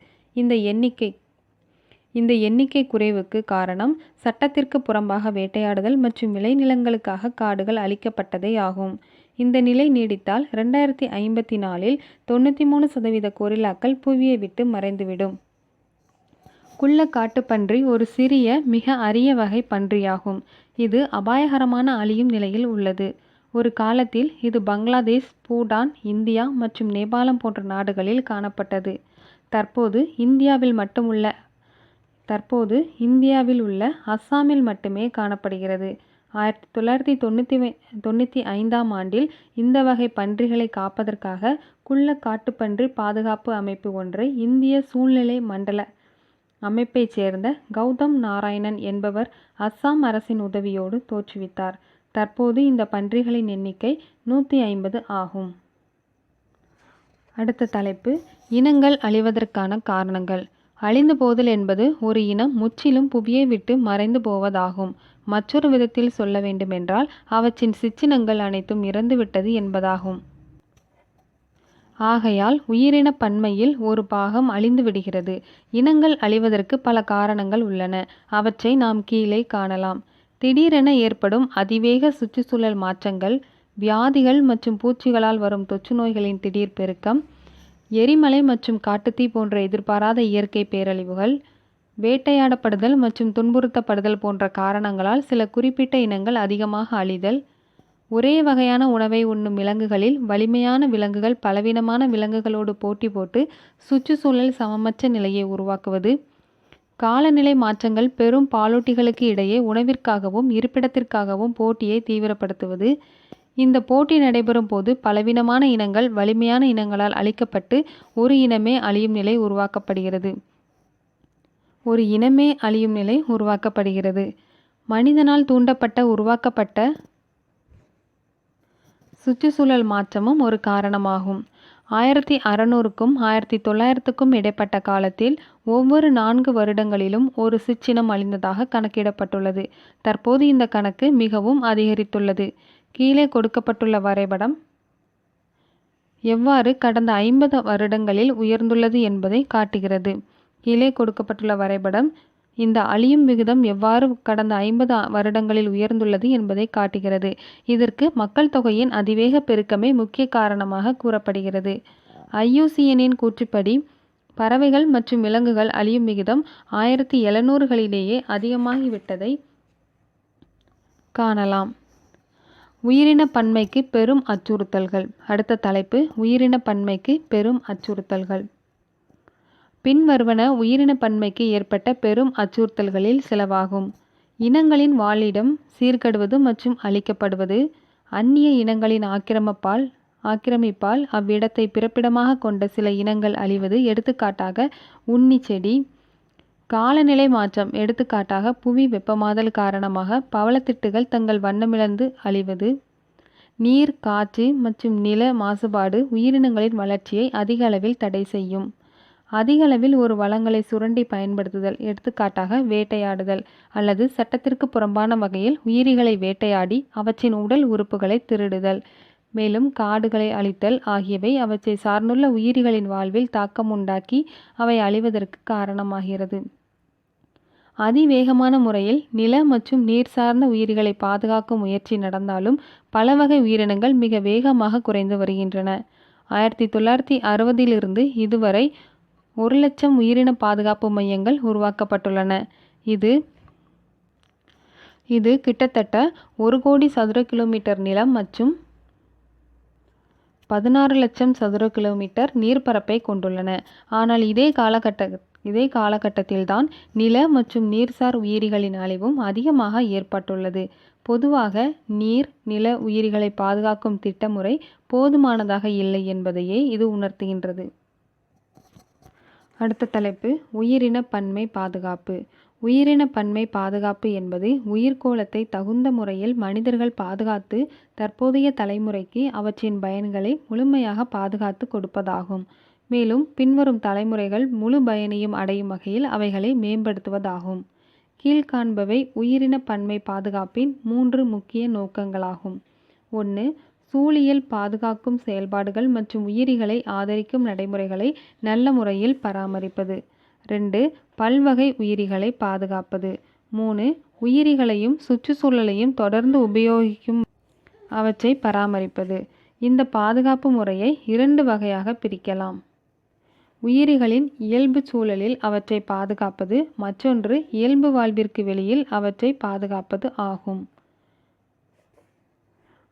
இந்த எண்ணிக்கை குறைவுக்கு காரணம் சட்டத்திற்கு புறம்பாக வேட்டையாடுதல் மற்றும் விளைநிலங்களுக்காக காடுகள் அழிக்கப்பட்டதே ஆகும். இந்த நிலை நீடித்தால் 2054இல் 93% கொரில்லாக்கள் புவியை விட்டு மறைந்துவிடும். குள்ள காட்டுப்பன்றி ஒரு சிறிய மிக அரிய வகை பன்றியாகும். இது அபாயகரமான அழியும் நிலையில் உள்ளது. ஒரு காலத்தில் இது பங்களாதேஷ், பூட்டான், இந்தியா மற்றும் நேபாளம் போன்ற நாடுகளில் காணப்பட்டது. தற்போது இந்தியாவில் உள்ள அஸ்ஸாமில் மட்டுமே காணப்படுகிறது. 1995ஆம் ஆண்டில் இந்த வகை பன்றிகளை காப்பதற்காக குள்ள காட்டுப்பன்றி பாதுகாப்பு அமைப்பு ஒன்றை இந்திய சூழ்நிலை மண்டல அமைப்பைச் சேர்ந்த கௌதம் நாராயணன் என்பவர் அஸ்ஸாம் அரசின் உதவியோடு தோற்றுவித்தார். தற்போது இந்த பன்றிகளின் எண்ணிக்கை 150 ஆகும். அடுத்த தலைப்பு இனங்கள் அழிவதற்கான காரணங்கள். அழிந்து போதல் என்பது ஒரு இனம் முற்றிலும் புவியை விட்டு மறைந்து போவதாகும். மற்றொரு விதத்தில் சொல்ல வேண்டுமென்றால் அவற்றின் சிற்றினங்கள் அனைத்தும் இறந்துவிட்டது என்பதாகும். ஆகையால் உயிரின பன்மையில் ஒரு பாகம் அழிந்து விடுகிறது. இனங்கள் அழிவதற்கு பல காரணங்கள் உள்ளன. அவற்றை நாம் கீழே காணலாம். திடீரென ஏற்படும் அதிவேக சுற்றுச்சூழல் மாற்றங்கள், வியாதிகள் மற்றும் பூச்சிகளால் வரும் தொற்று நோய்களின் திடீர் பெருக்கம், எரிமலை மற்றும் காட்டுத்தீ போன்ற எதிர்பாராத இயற்கை பேரழிவுகள், வேட்டையாடப்படுதல் மற்றும் துன்புறுத்தப்படுதல் போன்ற காரணங்களால் சில குறிப்பிட்ட இனங்கள் அதிகமாக அழிதல், ஒரே வகையான உணவை உண்ணும் விலங்குகளில் வலிமையான விலங்குகள் பலவீனமான விலங்குகளோடு போட்டி போட்டு சுற்றுச்சூழல் சமமற்ற நிலையை உருவாக்குவது, காலநிலை மாற்றங்கள் பெரும் பாலூட்டிகளுக்கு இடையே உணவிற்காகவும் இருப்பிடத்திற்காகவும் போட்டியை தீவிரப்படுத்துவது. இந்த போட்டி நடைபெறும் போது பலவீனமான இனங்கள் வலிமையான இனங்களால் அழிக்கப்பட்டு ஒரு இனமே அழியும் நிலை உருவாக்கப்படுகிறது. மனிதனால் தூண்டப்பட்ட உருவாக்கப்பட்ட சுற்றுச்சூழல் மாற்றமும் ஒரு காரணமாகும். 1600க்கும் 1900க்கும் இடைப்பட்ட காலத்தில் ஒவ்வொரு 4 வருடங்களிலும் ஒரு சிற்றினம் அழிந்ததாக கணக்கிடப்பட்டுள்ளது. தற்போது இந்த கணக்கு மிகவும் அதிகரித்துள்ளது. கீழே கொடுக்கப்பட்டுள்ள வரைபடம் எவ்வாறு கடந்த 50 வருடங்களில் உயர்ந்துள்ளது என்பதை காட்டுகிறது. இந்த அழியும் விகிதம் எவ்வாறு கடந்த 50 வருடங்களில் உயர்ந்துள்ளது என்பதை காட்டுகிறது. இதற்கு மக்கள் தொகையின் அதிவேக பெருக்கமே முக்கிய காரணமாக கூறப்படுகிறது. IUCN:ின் கூற்றுப்படி பறவைகள் மற்றும் விலங்குகள் அழியும் விகிதம் 1700களிலேயே அதிகமாகிவிட்டதை காணலாம். உயிரின பன்மைக்கு பெரும் அச்சுறுத்தல்கள். அடுத்த தலைப்பு உயிரின பன்மைக்கு பெரும் அச்சுறுத்தல்கள். பின்வருவன உயிரின பன்மைக்கு ஏற்பட்ட பெரும் அச்சுறுத்தல்களில் சிலவாகும். இனங்களின் வாழிடம் சீர்கெடுவது மற்றும் அழிக்கப்படுவது, அந்நிய இனங்களின் ஆக்கிரமிப்பால் அவ்விடத்தை பிறப்பிடமாக கொண்ட சில இனங்கள் அழிவது, எடுத்துக்காட்டாக உண்ணி செடி, காலநிலை மாற்றம், எடுத்துக்காட்டாக புவி வெப்பமாதல் காரணமாக பவளத்திட்டுகள் தங்கள் வண்ணமிழந்து அழிவது, நீர், காற்று மற்றும் நில மாசுபாடு உயிரினங்களின் வளர்ச்சியை அதிக அளவில் தடை செய்யும். அதிக அளவில் ஒரு வளங்களை சுரண்டி பயன்படுத்துதல், எடுத்துக்காட்டாக வேட்டையாடுதல் அல்லது சட்டத்திற்கு புறம்பான வகையில் உயிரிகளை வேட்டையாடி அவற்றின் உடல் உறுப்புகளை திருடுதல், மேலும் காடுகளை அழித்தல் ஆகியவை அவற்றை சார்ந்துள்ள உயிரிகளின் வாழ்வில் தாக்கம் உண்டாக்கி அவை அழிவதற்கு காரணமாகிறது. அதிவேகமான முறையில் நில மற்றும் நீர் சார்ந்த உயிரிகளை பாதுகாக்கும் முயற்சி நடந்தாலும் பல வகை உயிரினங்கள் மிக வேகமாக குறைந்து வருகின்றன. 1960லிருந்து இதுவரை 1,00,000 உயிரின பாதுகாப்பு மையங்கள் உருவாக்கப்பட்டுள்ளன. இது கிட்டத்தட்ட 1 கோடி சதுர கிலோமீட்டர் நிலம் மற்றும் 16 லட்சம் சதுர கிலோமீட்டர் நீர்ப்பரப்பை கொண்டுள்ளன. ஆனால் இதே காலகட்டத்தில்தான் நில மற்றும் நீர்சார் உயிரிகளின் அழிவும் அதிகமாக ஏற்பட்டுள்ளது. பொதுவாக நீர், நில உயிரிகளை பாதுகாக்கும் திட்டமுறை போதுமானதாக இல்லை என்பதையே இது உணர்த்துகின்றது. அடுத்த தலைப்பு உயிரின பன்மை பாதுகாப்பு. உயிரின பன்மை பாதுகாப்பு என்பது உயிர்க்கோளத்தை தகுந்த முறையில் மனிதர்கள் பாதுகாத்து தற்போதைய தலைமுறைக்கு அவற்றின் பயன்களை முழுமையாக பாதுகாத்து கொடுப்பதாகும். மேலும் பின்வரும் தலைமுறைகள் முழு பயனையும் அடையும் வகையில் அவைகளை மேம்படுத்துவதாகும். கீழ்காண்பவை உயிரின பன்மை பாதுகாப்பின் 3 முக்கிய நோக்கங்களாகும். 1. சூழியல் பாதுகாக்கும் செயல்பாடுகள் மற்றும் உயிரிகளை ஆதரிக்கும் நடைமுறைகளை நல்ல முறையில் பராமரிப்பது. 2. பல்வகை உயிரிகளை பாதுகாப்பது. 3. உயிரிகளையும் சுற்றுச்சூழலையும் தொடர்ந்து உபயோகிக்கும் அவற்றை பராமரிப்பது. இந்த பாதுகாப்பு முறையை 2 வகையாக பிரிக்கலாம். உயிரிகளின் இயல்பு சூழலில் அவற்றை பாதுகாப்பது, மற்றொன்று இயல்பு வாழ்விற்கு வெளியில் அவற்றை பாதுகாப்பது ஆகும்.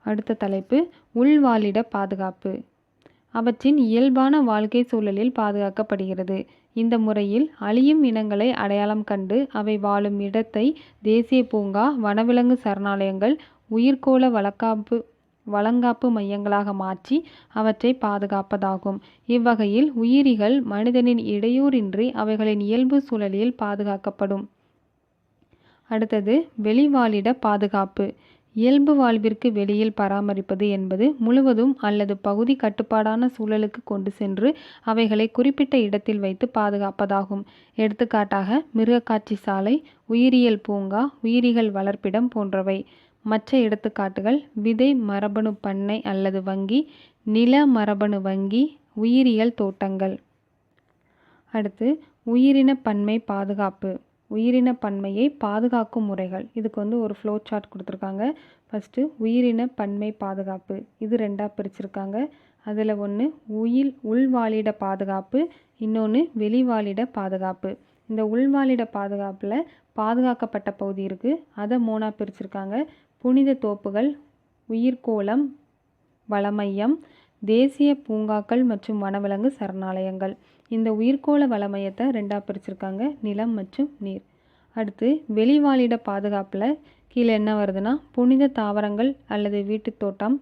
அடுத்த தலைப்பு உள்வாழிட பாதுகாப்பு. அவற்றின் இயல்பான வாழ்க்கை சூழலில் பாதுகாக்கப்படுகிறது. இந்த முறையில் அழியும் இனங்களை அடையாளம் கண்டு அவை வாழும் இடத்தை தேசிய பூங்கா, வனவிலங்கு சரணாலயங்கள், உயிர்க்கோள வளங்காப்பு மையங்களாக மாற்றி அவற்றை பாதுகாப்பதாகும். இவ்வகையில் உயிரிகள் மனிதனின் இடையூறின்றி அவைகளின் இயல்பு சூழலில் பாதுகாக்கப்படும். அடுத்தது வெளிவாழிட பாதுகாப்பு. இயல்பு வாழ்விற்கு வெளியில் பராமரிப்பது என்பது முழுவதும் அல்லது பகுதி கட்டுப்பாடான சூழலுக்கு கொண்டு சென்று அவைகளை குறிப்பிட்ட இடத்தில் வைத்து பாதுகாப்பதாகும். எடுத்துக்காட்டாக மிருகக்காட்சி சாலை, உயிரியல் பூங்கா, உயிரிகள் வளர்ப்பிடம் போன்றவை. மற்ற எடுத்துக்காட்டுகள் விதை மரபணு பண்ணை அல்லது வங்கி, நில மரபணு வங்கி, உயிரியல் தோட்டங்கள். அடுத்து உயிரின பன்மை பாதுகாப்பு. உயிரின பன்மையை பாதுகாக்கும் முறைகள். இதுக்கு ஒரு ஃப்ளோ சார்ட் கொடுத்துருக்காங்க. ஃபஸ்ட்டு உயிரின பன்மை பாதுகாப்பு, இது 2ஆக பிரிச்சிருக்காங்க. அதில் ஒன்று உள்வாழிட பாதுகாப்பு, இன்னொன்று வெளிவாழிட பாதுகாப்பு. இந்த உள்வாழிட பாதுகாப்பில் பாதுகாக்கப்பட்ட பகுதி இருக்குது, அதை 3ஆக பிரிச்சிருக்காங்க. புனித தோப்புகள், உயிர்க்கோளம் வளமையம், தேசிய பூங்காக்கள் மற்றும் வனவிலங்கு சரணாலயங்கள். இந்த உயிர்க்கோள வளமையத்தை 2ஆக பிரிச்சிருக்காங்க, நிலம் மற்றும் நீர். அடுத்து வெளிவாழிட பாதுகாப்பில் கீழே என்ன வருதுன்னா புனித தாவரங்கள் அல்லது வீட்டுத் தோட்டம்,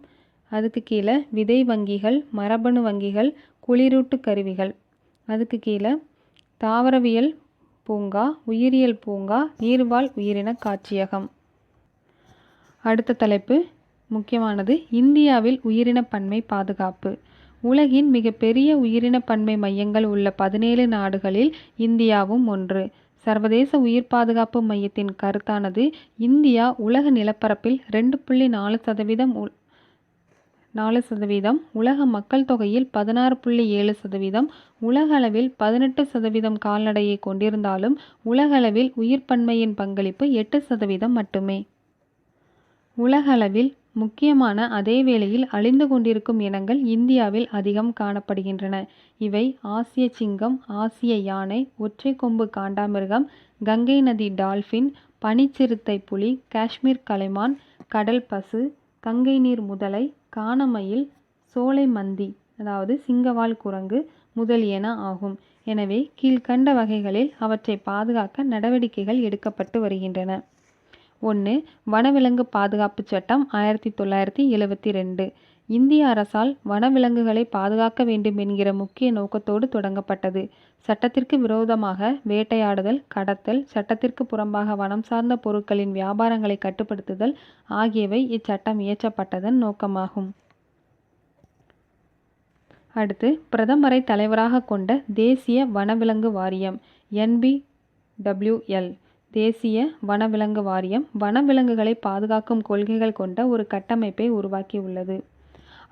அதுக்கு கீழே விதை வங்கிகள், மரபணு வங்கிகள், குளிரூட்டு கருவிகள், அதுக்கு கீழே தாவரவியல் பூங்கா, உயிரியல் பூங்கா, நீர்வாழ் உயிரின காட்சியகம். அடுத்த தலைப்பு முக்கியமானது, இந்தியாவில் உயிரின பன்மை பாதுகாப்பு. உலகின் மிகப்பெரிய உயிரின பன்மை மையங்கள் உள்ள 17 நாடுகளில் இந்தியாவும் ஒன்று. சர்வதேச உயிர் பாதுகாப்பு மையத்தின் கருத்தானது, இந்தியா உலக நிலப்பரப்பில் 2.4%, உலக மக்கள் தொகையில் 16.7%, உலக அளவில் 18% கால்நடையை கொண்டிருந்தாலும் உலகளவில் உயிர் பன்மையின் பங்களிப்பு 8% மட்டுமே. உலகளவில் முக்கியமான அதே வேளையில் அழிந்து கொண்டிருக்கும் இனங்கள் இந்தியாவில் அதிகம் காணப்படுகின்றன. இவை ஆசிய சிங்கம், ஆசிய யானை, ஒற்றை கொம்பு காண்டாமிருகம், கங்கை நதி டால்பின், பனிச்சிறுத்தை புலி, காஷ்மீர் கலைமான், கடல் பசு, கங்கை நீர் முதலை, கானமயில், சோலை மந்தி அதாவது சிங்கவால் குரங்கு முதலியன ஆகும். எனவே கீழ்கண்ட வகைகளில் அவற்றை பாதுகாக்க நடவடிக்கைகள் எடுக்கப்பட்டு வருகின்றன. 1. வனவிலங்கு பாதுகாப்பு சட்டம் 1972. இந்திய அரசால் வனவிலங்குகளை பாதுகாக்க வேண்டும் என்கிற முக்கிய நோக்கத்தோடு தொடங்கப்பட்டது. சட்டத்திற்கு விரோதமாக வேட்டையாடுதல், கடத்தல், சட்டத்திற்கு புறம்பாக வனம் சார்ந்த பொருட்களின் வியாபாரங்களை கட்டுப்படுத்துதல் ஆகியவை இச்சட்டம் இயற்றப்பட்டதன் நோக்கமாகும். அடுத்து பிரதமரை தலைவராக கொண்ட தேசிய வனவிலங்கு வாரியம் NBWL. தேசிய வனவிலங்கு வாரியம் வனவிலங்குகளை பாதுகாக்கும் கொள்கைகள் கொண்ட ஒரு கட்டமைப்பை உருவாக்கியுள்ளது.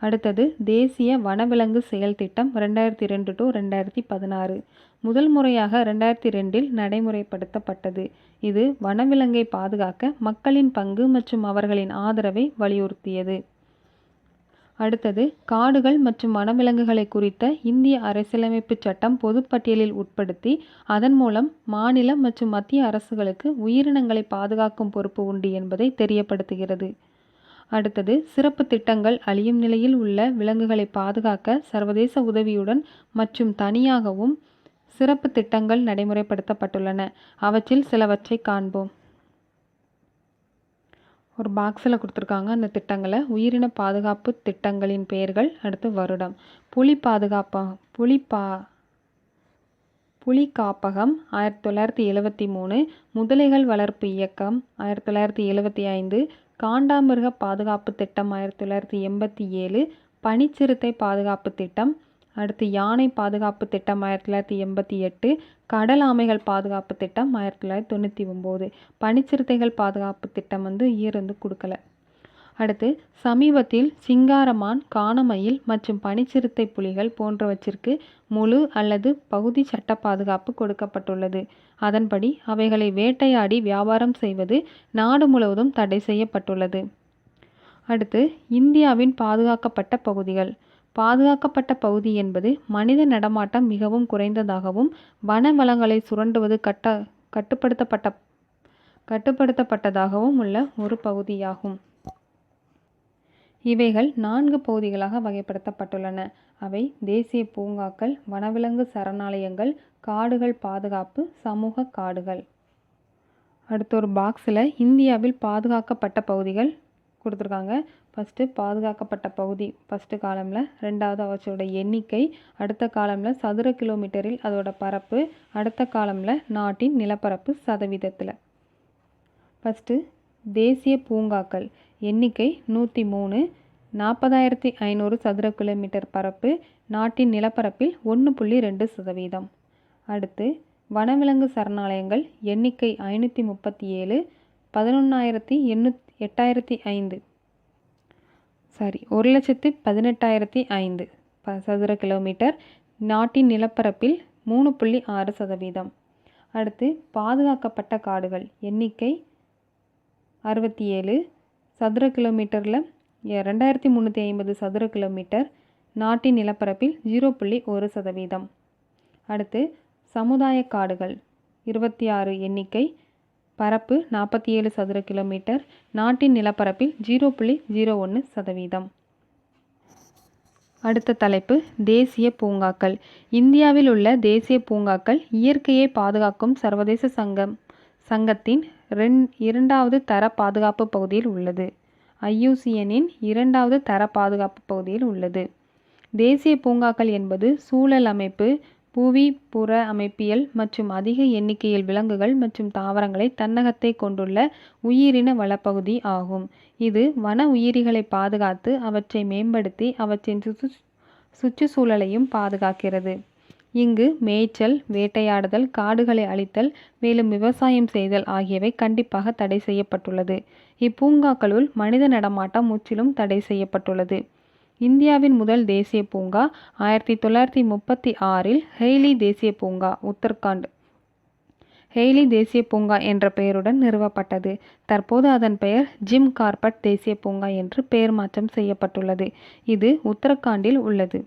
அடுத்தது தேசிய வனவிலங்கு செயல் திட்டம் 2002 to 2016. முதல் முறையாக 2002இல் நடைமுறைப்படுத்தப்பட்டது. இது வனவிலங்கை பாதுகாக்க மக்களின் பங்கு மற்றும் அவர்களின் ஆதரவை வலியுறுத்தியது. அடுத்தது காடுகள் மற்றும் வனவிலங்குகளை குறித்த இந்திய அரசியலமைப்பு சட்டம் பொதுப்பட்டியலில் உட்படுத்தி அதன் மூலம் மாநில மற்றும் மத்திய அரசுகளுக்கு உயிரினங்களை பாதுகாக்கும் பொறுப்பு உண்டு என்பதை தெரியப்படுத்துகிறது. அடுத்தது சிறப்பு திட்டங்கள் அழியும் நிலையில் உள்ள விலங்குகளை பாதுகாக்க சர்வதேச உதவியுடன் மற்றும் தனியாகவும் சிறப்பு திட்டங்கள் நடைமுறைப்படுத்தப்பட்டுள்ளன. அவற்றில் சிலவற்றை காண்போம். ஒரு பாக்ஸில் கொடுத்துருக்காங்க அந்த திட்டங்களை. உயிரின பாதுகாப்பு திட்டங்களின் பெயர்கள், அடுத்து வருடம். புலி காப்பகம் 1973, முதலைகள் வளர்ப்பு இயக்கம் 1975, காண்டாமிருக பாதுகாப்பு திட்டம் 1987, பனிச்சிறுத்தை பாதுகாப்பு திட்டம், அடுத்து யானை பாதுகாப்பு திட்டம் 1988, கடல் ஆமைகள் பாதுகாப்பு திட்டம் 1999. பனிச்சிறுத்தைகள் பாதுகாப்பு திட்டம் இயர் கொடுக்கல. அடுத்து சமீபத்தில் சிங்காரமான், கானமயில் மற்றும் பனிச்சிறுத்தை புலிகள் போன்றவற்றிற்கு முழு அல்லது பகுதி சட்ட பாதுகாப்பு கொடுக்கப்பட்டுள்ளது. அதன்படி அவைகளை வேட்டையாடி வியாபாரம் செய்வது நாடு முழுவதும் தடை செய்யப்பட்டுள்ளது. அடுத்து இந்தியாவின் பாதுகாக்கப்பட்ட பகுதிகள். பாதுகாக்கப்பட்ட பகுதி என்பது மனித நடமாட்டம் மிகவும் குறைந்ததாகவும் வன வளங்களை சுரண்டுவது கட்டுப்படுத்தப்பட்டதாகவும் உள்ள ஒரு பகுதியாகும். இவைகள் 4 பகுதிகளாக வகைப்படுத்தப்பட்டுள்ளன. அவை தேசிய பூங்காக்கள், வனவிலங்கு சரணாலயங்கள், காடுகள் பாதுகாப்பு, சமூக காடுகள். அடுத்த ஒரு பாக்ஸில் இந்தியாவில் பாதுகாக்கப்பட்ட பகுதிகள் கொடுத்துருக்காங்க. ஃபஸ்ட்டு பாதுகாக்கப்பட்ட பகுதி ஃபஸ்ட்டு காலமில், ரெண்டாவது அவற்றோட எண்ணிக்கை, அடுத்த காலமில் சதுர கிலோமீட்டரில் அதோட பரப்பு, அடுத்த காலமில் நாட்டின் நிலப்பரப்பு சதவீதத்தில். ஃபஸ்ட்டு தேசிய பூங்காக்கள் எண்ணிக்கை 103, 40,500 சதுர கிலோமீட்டர் பரப்பு, நாட்டின் நிலப்பரப்பில் 1.2%. அடுத்து வனவிலங்கு சரணாலயங்கள் எண்ணிக்கை 537, 1,18,500 சதுர கிலோமீட்டர், நாட்டின் நிலப்பரப்பில் 3.6%. அடுத்து பாதுகாக்கப்பட்ட காடுகள் எண்ணிக்கை 67 சதுர கிலோமீட்டரில் 2,350 சதுர கிலோமீட்டர், நாட்டின் நிலப்பரப்பில் 0.1%. அடுத்து சமுதாய காடுகள் 26 எண்ணிக்கை, பரப்பு 47 சதுர கிலோமீட்டர், நாட்டின் நிலப்பரப்பில் 0.01%. அடுத்த தலைப்பு தேசிய பூங்காக்கள். இந்தியாவில் உள்ள தேசிய பூங்காக்கள் இயற்கையை பாதுகாக்கும் சர்வதேச சங்கத்தின் 2வது தர பாதுகாப்பு பகுதியில் உள்ளது. IUCNஇன் 2வது தர பாதுகாப்பு பகுதியில் உள்ளது. தேசிய பூங்காக்கள் என்பது சூழல் அமைப்பு, புவி புற அமைப்பியல் மற்றும் அதிக எண்ணிக்கையில் விலங்குகள் மற்றும் தாவரங்களை தன்னகத்தை கொண்டுள்ள உயிரின வளப்பகுதி ஆகும். இது வன உயிரிகளை பாதுகாத்து அவற்றை மேம்படுத்தி அவற்றின் சுற்றுச்சூழலையும் பாதுகாக்கிறது. இங்கு மேய்ச்சல், வேட்டையாடுதல், காடுகளை அழித்தல், மேலும் விவசாயம் செய்தல் ஆகியவை கண்டிப்பாக தடை செய்யப்பட்டுள்ளது. இப்பூங்காக்களுள் மனித நடமாட்டம் முற்றிலும் தடை செய்யப்பட்டுள்ளது. இந்தியாவின் முதல் தேசிய பூங்கா 1936இல் ஹெய்லி தேசிய பூங்கா, உத்தரகாண்ட் ஹெய்லி தேசிய பூங்கா என்ற பெயருடன் நிறுவப்பட்டது. தற்போது அதன் பெயர் ஜிம் கார்பெட் தேசிய பூங்கா என்று பெயர் மாற்றம் செய்யப்பட்டுள்ளது. இது உத்தரகாண்டில் உள்ளது.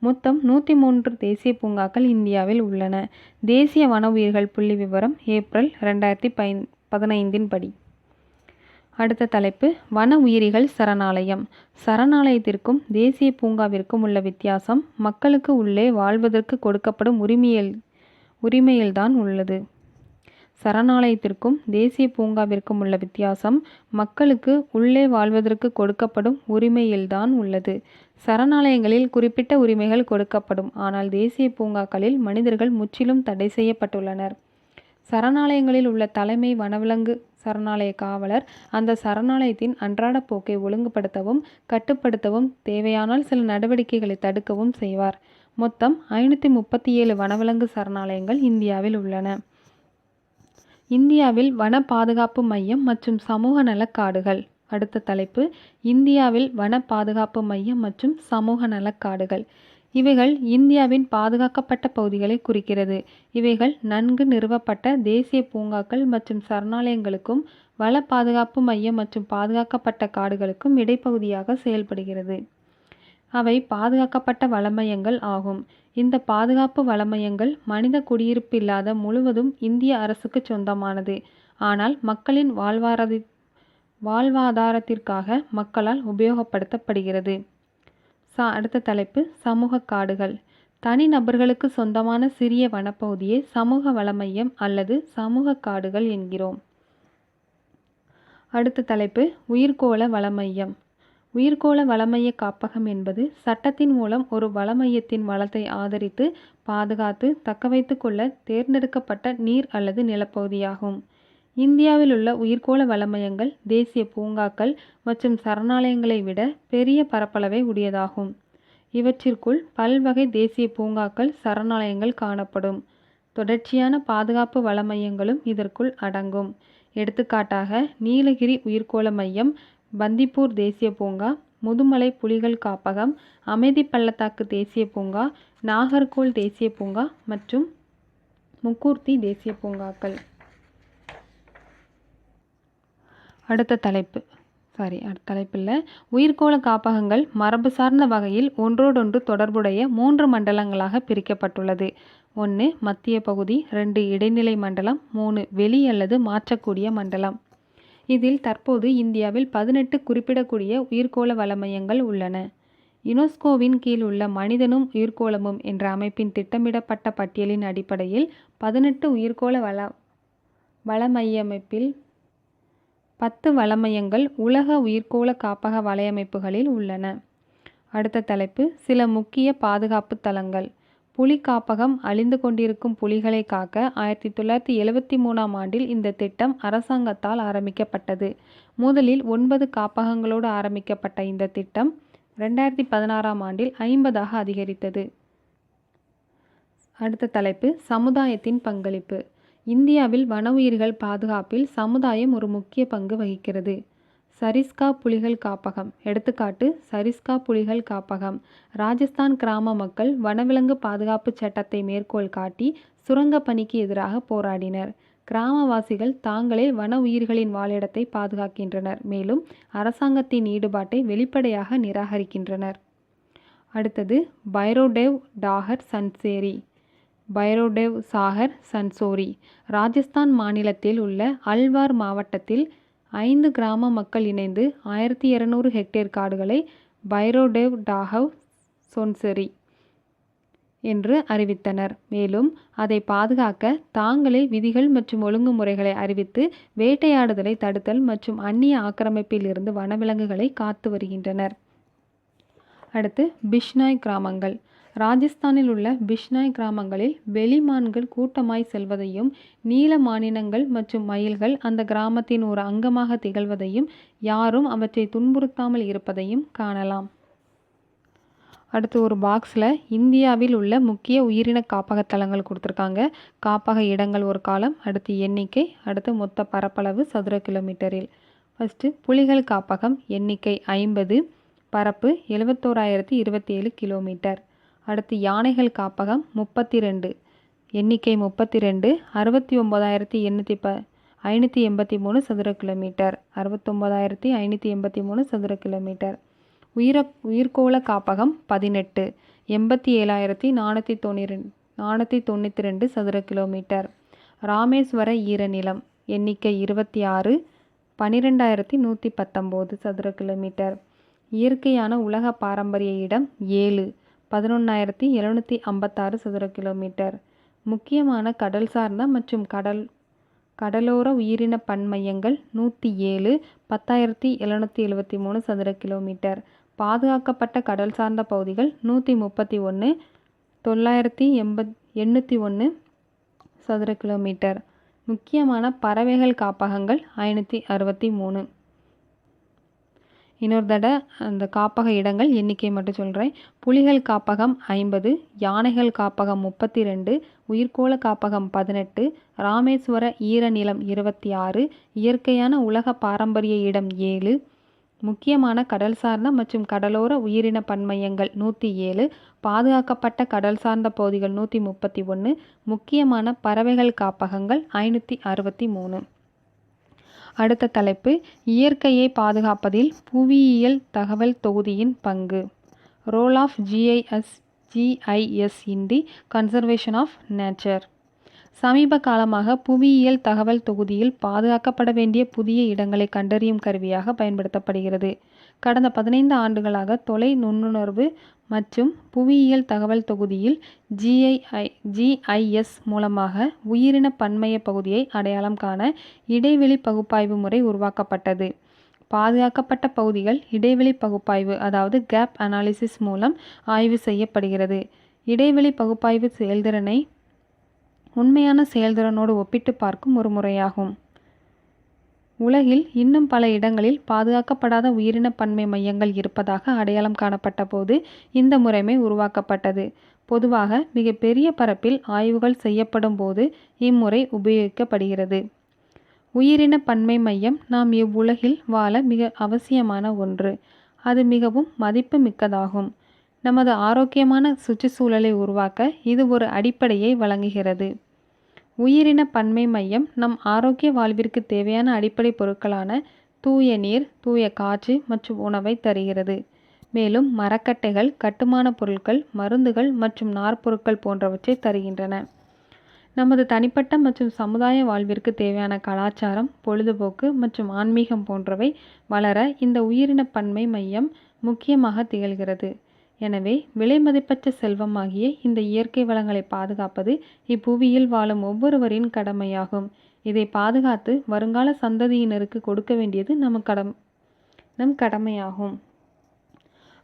மொத்தம் 103 தேசிய பூங்காக்கள் இந்தியாவில் உள்ளன. தேசிய வன உயிர்கள் புள்ளி விவரம் ஏப்ரல் 2015 படி. அடுத்த தலைப்பு வன உயிரிகள் சரணாலயம். சரணாலயத்திற்கும் தேசிய பூங்காவிற்கும் உள்ள வித்தியாசம் மக்களுக்கு உள்ளே வாழ்வதற்கு கொடுக்கப்படும் உரிமையில்தான் உள்ளது. சரணாலயத்திற்கும் தேசிய பூங்காவிற்கும் உள்ள வித்தியாசம் மக்களுக்கு உள்ளே வாழ்வதற்கு கொடுக்கப்படும் உரிமையில்தான் உள்ளது. சரணாலயங்களில் குறிப்பிட்ட உரிமைகள் கொடுக்கப்படும், ஆனால் தேசிய பூங்காக்களில் மனிதர்கள் முற்றிலும் தடை செய்யப்பட்டுள்ளனர். சரணாலயங்களில் உள்ள தலைமை வனவிலங்கு சரணாலய காவலர் அந்த சரணாலயத்தின் அன்றாட போக்கை ஒழுங்குபடுத்தவும் கட்டுப்படுத்தவும் தேவையானால் சில நடவடிக்கைகளை தடுக்கவும் செய்வார். மொத்தம் 537 வனவிலங்கு சரணாலயங்கள் இந்தியாவில் உள்ளன. இந்தியாவில் வன பாதுகாப்பு மையம் மற்றும் சமூக நலக் காடுகள். அடுத்த தலைப்பு இந்தியாவில் வன பாதுகாப்பு மையம் மற்றும் சமூக நலக் காடுகள். இவைகள் இந்தியாவின் பாதுகாக்கப்பட்ட பகுதிகளை குறிக்கிறது. இவைகள் நன்கு நிறுவப்பட்ட தேசிய பூங்காக்கள் மற்றும் சரணாலயங்களுக்கும் வன பாதுகாப்பு மையம் மற்றும் பாதுகாக்கப்பட்ட காடுகளுக்கும் இடைப்பகுதியாக செயல்படுகிறது. அவை பாதுகாக்கப்பட்ட வனமையங்கள் ஆகும். இந்த பாதுகாப்பு வனமையங்கள் மனித குடியிருப்பு இல்லாத முழுவதும் இந்திய அரசுக்கு சொந்தமானது. ஆனால் மக்களின் வாழ்வாதாரத்திற்காக மக்களால் உபயோகப்படுத்தப்படுகிறது. அடுத்த தலைப்பு சமூக காடுகள். தனிநபர்களுக்கு சொந்தமான சிறிய வனப்பகுதியை சமூக வனமையம் அல்லது சமூக காடுகள் என்கிறோம். அடுத்த தலைப்பு உயிர்க்கோள வனமையம். உயிர்க்கோள வனமைய காப்பகம் என்பது சட்டத்தின் மூலம் ஒரு வனமையத்தின் வளத்தை ஆதரித்து பாதுகாத்து தக்கவைத்து கொள்ள தேர்ந்தெடுக்கப்பட்ட நீர் அல்லது நிலப்பகுதியாகும். இந்தியாவில் உள்ள உயிர்க்கோள வனமையங்கள் தேசிய பூங்காக்கள் மற்றும் சரணாலயங்களை விட பெரிய பரப்பளவை உடையதாகும். இவற்றிற்குள் பல்வகை தேசிய பூங்காக்கள், சரணாலயங்கள் காணப்படும். தொடர்ச்சியான பாதுகாப்பு வனமையங்களும் இதற்குள் அடங்கும். எடுத்துக்காட்டாக நீலகிரி உயிர்க்கோள மையம், பந்திப்பூர் தேசிய பூங்கா, முதுமலை புலிகள் காப்பகம், அமைதி பள்ளத்தாக்கு தேசிய பூங்கா, நாகர்கோல் தேசிய பூங்கா மற்றும் முக்கூர்த்தி தேசிய பூங்காக்கள். அடுத்த தலைப்பில் உயிர்க்கோள காப்பகங்கள் மரபு சார்ந்த வகையில் ஒன்றோடொன்று தொடர்புடைய 3 மண்டலங்களாக பிரிக்கப்பட்டுள்ளது. 1 மத்திய பகுதி, 2 இடைநிலை மண்டலம், 3 வெளி அல்லது மாற்றக்கூடிய மண்டலம். இதில் தற்போது இந்தியாவில் 18 குறிப்பிடக்கூடிய உயிர்க்கோள வனமையங்கள் உள்ளன. யுனெஸ்கோவின் கீழ் உள்ள மனிதனும் உயிர்க்கோளமும் என்ற அமைப்பின் திட்டமிடப்பட்ட பட்டியலின் அடிப்படையில் 18 உயிர்க்கோள வனமையமைப்பில் 10 வனமையங்கள் உலக உயிர்க்கோள காப்பக வலையமைப்புகளில் உள்ளன. அடுத்த தலைப்பு சில முக்கிய பாதுகாப்பு தளங்கள். புலி காப்பகம். அழிந்து கொண்டிருக்கும் புலிகளை காக்க 1973ஆம் ஆண்டில் இந்த திட்டம் அரசாங்கத்தால் ஆரம்பிக்கப்பட்டது. முதலில் 9 காப்பகங்களோடு ஆரம்பிக்கப்பட்ட இந்த திட்டம் 2016ஆம் ஆண்டில் 50ஆக அதிகரித்தது. அடுத்த தலைப்பு சமுதாயத்தின் பங்களிப்பு. இந்தியாவில் வன உயிர்கள் பாதுகாப்பில் சமுதாயம் ஒரு முக்கிய பங்கு வகிக்கிறது. சரிஸ்கா புலிகள் காப்பகம். எடுத்துக்காட்டு சரிஸ்கா புலிகள் காப்பகம். ராஜஸ்தான் கிராம மக்கள் வனவிலங்கு பாதுகாப்பு சட்டத்தை மேற்கோள் காட்டி சுரங்க பணிக்கு எதிராக போராடினர். கிராமவாசிகள் தாங்களே வன உயிர்களின் வாழிடத்தை பாதுகாக்கின்றனர், மேலும் அரசாங்கத்தின் ஈடுபாட்டை வெளிப்படையாக நிராகரிக்கின்றனர். அடுத்தது பைரோடேவ் டாகர் சன்சேரி, பைரோடேவ் சாகர் சன்சோரி. ராஜஸ்தான் மாநிலத்தில் உள்ள அல்வார் மாவட்டத்தில் 5 கிராம மக்கள் இணைந்து 1200 ஹெக்டேர் காடுகளை பைரோடேவ் டாகவ் சோன்சரி என்று அறிவித்தனர். மேலும் அதை பாதுகாக்க தாங்களே விதிகள் மற்றும் ஒழுங்குமுறைகளை அறிவித்து வேட்டையாடுதலை தடுத்தல் மற்றும் அந்நிய ஆக்கிரமிப்பில் இருந்து வனவிலங்குகளை காத்து வருகின்றனர். அடுத்து பிஷ்னாய் கிராமங்கள். ராஜஸ்தானில் உள்ள பிஷ்னாய் கிராமங்களில் வெளிமான்கள் கூட்டமாய் செல்வதையும் நீல மானினங்கள் மற்றும் மயில்கள் அந்த கிராமத்தின் ஒரு அங்கமாக திகழ்வதையும் யாரும் அவற்றை துன்புறுத்தாமல் இருப்பதையும் காணலாம். அடுத்து ஒரு பாக்ஸில் இந்தியாவில் உள்ள முக்கிய உயிரின காப்பக தலங்கள் கொடுத்துருக்காங்க. காப்பக இடங்கள் ஒரு காலம், அடுத்து எண்ணிக்கை, அடுத்து மொத்த பரப்பளவு சதுர கிலோமீட்டரில். ஃபஸ்ட்டு புலிகள் காப்பகம், எண்ணிக்கை 50, பரப்பு 71,027 கிலோமீட்டர். அடுத்து யானைகள் காப்பகம் 32, எண்ணிக்கை 32, 69,583 சதுர கிலோமீட்டர், 69,583 சதுர கிலோமீட்டர். உயிர்கோள காப்பகம் 18, 87,492 சதுர கிலோமீட்டர். ராமேஸ்வர ஈரநிலம், எண்ணிக்கை 26, 12,119 சதுர கிலோமீட்டர். இயற்கையான உலக பாரம்பரிய இடம் 7, 11,756 சதுர கிலோமீட்டர். முக்கியமான கடல் சார்ந்த மற்றும் கடலோர உயிரின பன்மையங்கள் 107, 10,773 சதுர கிலோமீட்டர். பாதுகாக்கப்பட்ட கடல் சார்ந்த பகுதிகள் 131, 981 சதுர கிலோமீட்டர். முக்கியமான பறவைகள் காப்பகங்கள் 563. இன்னொரு தடவை அந்த காப்பக இடங்கள் எண்ணிக்கை மட்டும் சொல்கிறேன். புலிகள் காப்பகம் 50, யானைகள் காப்பகம் 32, உயிர்கோள காப்பகம் 18, ராமேஸ்வர ஈரநிலம் 26, இயற்கையான உலக பாரம்பரிய இடம் 7, முக்கியமான கடல் சார்ந்த மற்றும் கடலோர உயிரின பன்மையங்கள் 107, பாதுகாக்கப்பட்ட கடல் சார்ந்த பகுதிகள் 131, முக்கியமான பறவைகள் காப்பகங்கள் 563. அடுத்த தலைப்பு இயற்கையை பாதுகாப்பதில் புவியியல் தகவல் தொகுதியின் பங்கு. ரோல் ஆஃப் GIS இன் தி கன்சர்வேஷன் ஆஃப் நேச்சர். சமீப காலமாக புவியியல் தகவல் தொகுதியில் பாதுகாக்கப்பட வேண்டிய புதிய இடங்களை கண்டறியும் கருவியாக பயன்படுத்தப்படுகிறது. கடந்த 15 ஆண்டுகளாக தொலை நுண்ணுணர்வு மற்றும் புவியியல் தகவல் தொகுதியில் GIS மூலமாக உயிரின பன்மைய பகுதியை அடையாளம் காண இடைவெளி பகுப்பாய்வு முறை உருவாக்கப்பட்டது. பாதுகாக்கப்பட்ட பகுதிகள் இடைவெளி பகுப்பாய்வு அதாவது கேப் அனாலிசிஸ் மூலம் ஆய்வு செய்யப்படுகிறது. இடைவெளி பகுப்பாய்வு செயல்திறனை உண்மையான செயல்திறனோடு ஒப்பிட்டு பார்க்கும் ஒரு முறையாகும். உலகில் இன்னும் பல இடங்களில் பாதுகாக்கப்படாத உயிரின பன்மை மையங்கள் இருப்பதாக அடையாளம் காணப்பட்ட போது இந்த முறைமை உருவாக்கப்பட்டது. பொதுவாக மிகப்பெரிய பரப்பில் ஆய்வுகள் செய்யப்படும் போது இம்முறை உபயோகிக்கப்படுகிறது. உயிரின பன்மை மையம் நாம் இவ்வுலகில் வாழ மிக அவசியமான ஒன்று. அது மிகவும் மதிப்பு மிக்கதாகும். நமது ஆரோக்கியமான சுற்றுச்சூழலை உருவாக்க இது ஒரு அடிப்படையை வழங்குகிறது. உயிரின பன்மை மையம் நம் ஆரோக்கிய வாழ்விற்கு தேவையான அடிப்படை பொருட்களான தூய நீர், தூய காற்று மற்றும் உணவை தருகிறது. மேலும் மரக்கட்டைகள், கட்டுமான பொருட்கள், மருந்துகள் மற்றும் நார்ப்பொருட்கள் போன்றவற்றை தருகின்றன. நமது தனிப்பட்ட மற்றும் சமுதாய வாழ்விற்கு தேவையான கலாச்சாரம், பொழுதுபோக்கு மற்றும் ஆன்மீகம் போன்றவை வளர இந்த உயிரின பன்மை மையம் முக்கியமாக திகழ்கிறது. எனவே விலைமதிப்பற்ற செல்வமாகிய இந்த இயற்கை வளங்களை பாதுகாப்பது இப்புவியில் வாழும் ஒவ்வொருவரின் கடமையாகும். இதை பாதுகாத்து வருங்கால சந்ததியினருக்கு கொடுக்க வேண்டியது நம் கடமையாகும்.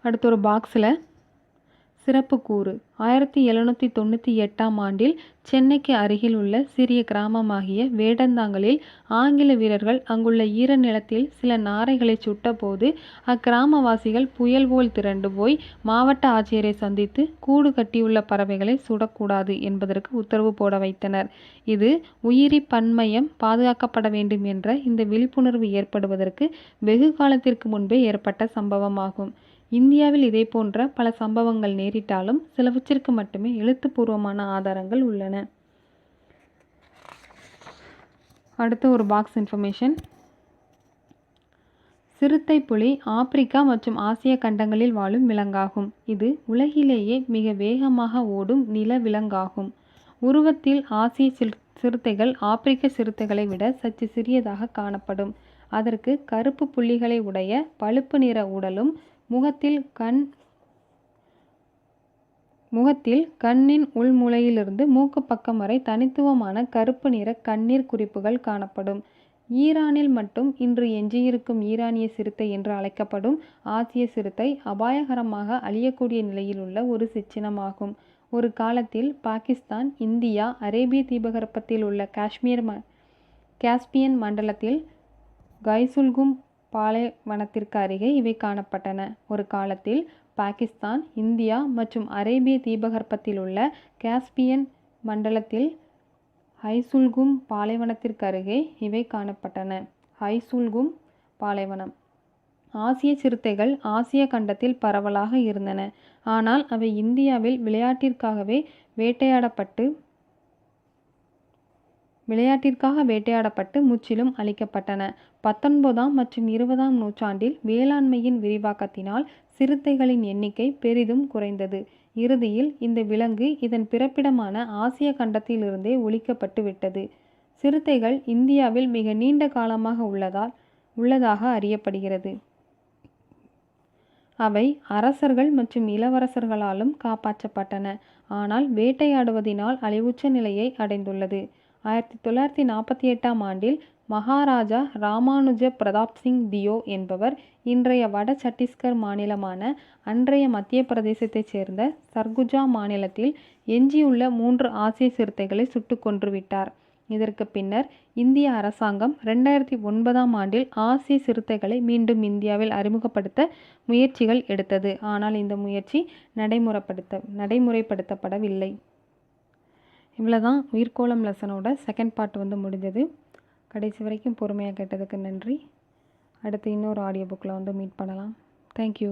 அடுத்த ஒரு பாக்ஸில் சிறப்பு கூறு. 1798ஆம் ஆண்டில் சென்னைக்கு அருகில் உள்ள சிறிய கிராமமாகிய வேடந்தாங்கலில் ஆங்கில வீரர்கள் அங்குள்ள ஈரநிலத்தில் சில நாரைகளை சுட்டபோது அக்கிராமவாசிகள் புயல் போல் திரண்டு போய் மாவட்ட ஆட்சியரை சந்தித்து கூடு கட்டியுள்ள பறவைகளை சுடக்கூடாது என்பதற்கு உத்தரவு போட வைத்தனர். இது உயிரி பன்மையம் பாதுகாக்கப்பட வேண்டும் என்ற இந்த விழிப்புணர்வு ஏற்படுவதற்கு வெகு காலத்திற்கு முன்பே ஏற்பட்ட சம்பவமாகும். இந்தியாவில் இதே போன்ற பல சம்பவங்கள் நேரிட்டாலும் சிலவற்றிற்கு மட்டுமே எழுத்துப்பூர்வமான ஆதாரங்கள் உள்ளன. அடுத்த ஒரு பாக்ஸ் இன்ஃபர்மேஷன். சிறுத்தை புலி ஆப்பிரிக்கா மற்றும் ஆசிய கண்டங்களில் வாழும் விலங்காகும். இது உலகிலேயே மிக வேகமாக ஓடும் நில விலங்காகும். உருவத்தில் ஆசிய சிறுத்தைகள் ஆப்பிரிக்க சிறுத்தைகளை விட சற்று சிறியதாக காணப்படும். அதற்கு கருப்பு புள்ளிகளை உடைய பழுப்பு நிற உடலும் முகத்தில் கண்ணின் உள்முலையிலிருந்து மூக்கு பக்கம் வரை தனித்துவமான கருப்பு நிற கண்ணீர் குறிப்புகள் காணப்படும். ஈரானில் மட்டும் இன்று எஞ்சியிருக்கும் ஈரானிய சிறுத்தை என்று அழைக்கப்படும் ஆசிய சிறுத்தை அபாயகரமாக அழியக்கூடிய நிலையில் உள்ள ஒரு சிற்றினமாகும். ஒரு காலத்தில் பாகிஸ்தான், இந்தியா, அரேபிய தீபகற்பத்தில் உள்ள காஸ்பியன் மண்டலத்தில் கைசுல்கும் பாலைவனத்திற்கு அருகே இவை காணப்பட்டன. ஒரு காலத்தில் பாகிஸ்தான், இந்தியா மற்றும் அரேபிய தீபகற்பத்தில் உள்ள காஸ்பியன் மண்டலத்தில் ஹைசுல்கும் பாலைவனத்திற்கு அருகே இவை காணப்பட்டன. ஹைசுல்கும் பாலைவனம். ஆசிய சிறுத்தைகள் ஆசிய கண்டத்தில் பரவலாக இருந்தன. ஆனால் அவை இந்தியாவில் விளையாட்டிற்காக வேட்டையாடப்பட்டு முற்றிலும் அழிக்கப்பட்டன. 19ஆம் மற்றும் 20ஆம் நூற்றாண்டில் வேளாண்மையின் விரிவாக்கத்தினால் சிறுத்தைகளின் எண்ணிக்கை பெரிதும் குறைந்தது. இறுதியில் இந்த விலங்கு இதன் பிறப்பிடமான ஆசிய கண்டத்திலிருந்தே ஒழிக்கப்பட்டு விட்டது. சிறுத்தைகள் இந்தியாவில் மிக நீண்ட காலமாக உள்ளதாக அறியப்படுகிறது. அவை அரசர்கள் மற்றும் இளவரசர்களாலும் காப்பாற்றப்பட்டன. ஆனால் வேட்டையாடுவதினால் அழிவுற்ற நிலையை அடைந்துள்ளது. 1948ஆம் ஆண்டில் மகாராஜா ராமானுஜ பிரதாப் சிங் தியோ என்பவர் இன்றைய வட சத்தீஸ்கர் மாநிலமான அன்றைய மத்திய பிரதேசத்தைச் சேர்ந்த சர்குஜா மாநிலத்தில் எஞ்சியுள்ள 3 ஆசிய சிறுத்தைகளை சுட்டுக் கொன்றுவிட்டார். இதற்கு பின்னர் இந்திய அரசாங்கம் 2009ஆம் ஆண்டில் ஆசிய சிறுத்தைகளை மீண்டும் இந்தியாவில் அறிமுகப்படுத்த முயற்சிகள் எடுத்தது. ஆனால் இந்த முயற்சி நடைமுறைப்படுத்தப்படவில்லை. இவ்வளோதான் உயிர்க்கோளம் லெசனோட செகண்ட் பார்ட் முடிஞ்சது. கடைசி வரைக்கும் பொறுமையாக கேட்டதுக்கு நன்றி. அடுத்து இன்னொரு ஆடியோ புக்கில் மீட் பண்ணலாம். தேங்க்யூ.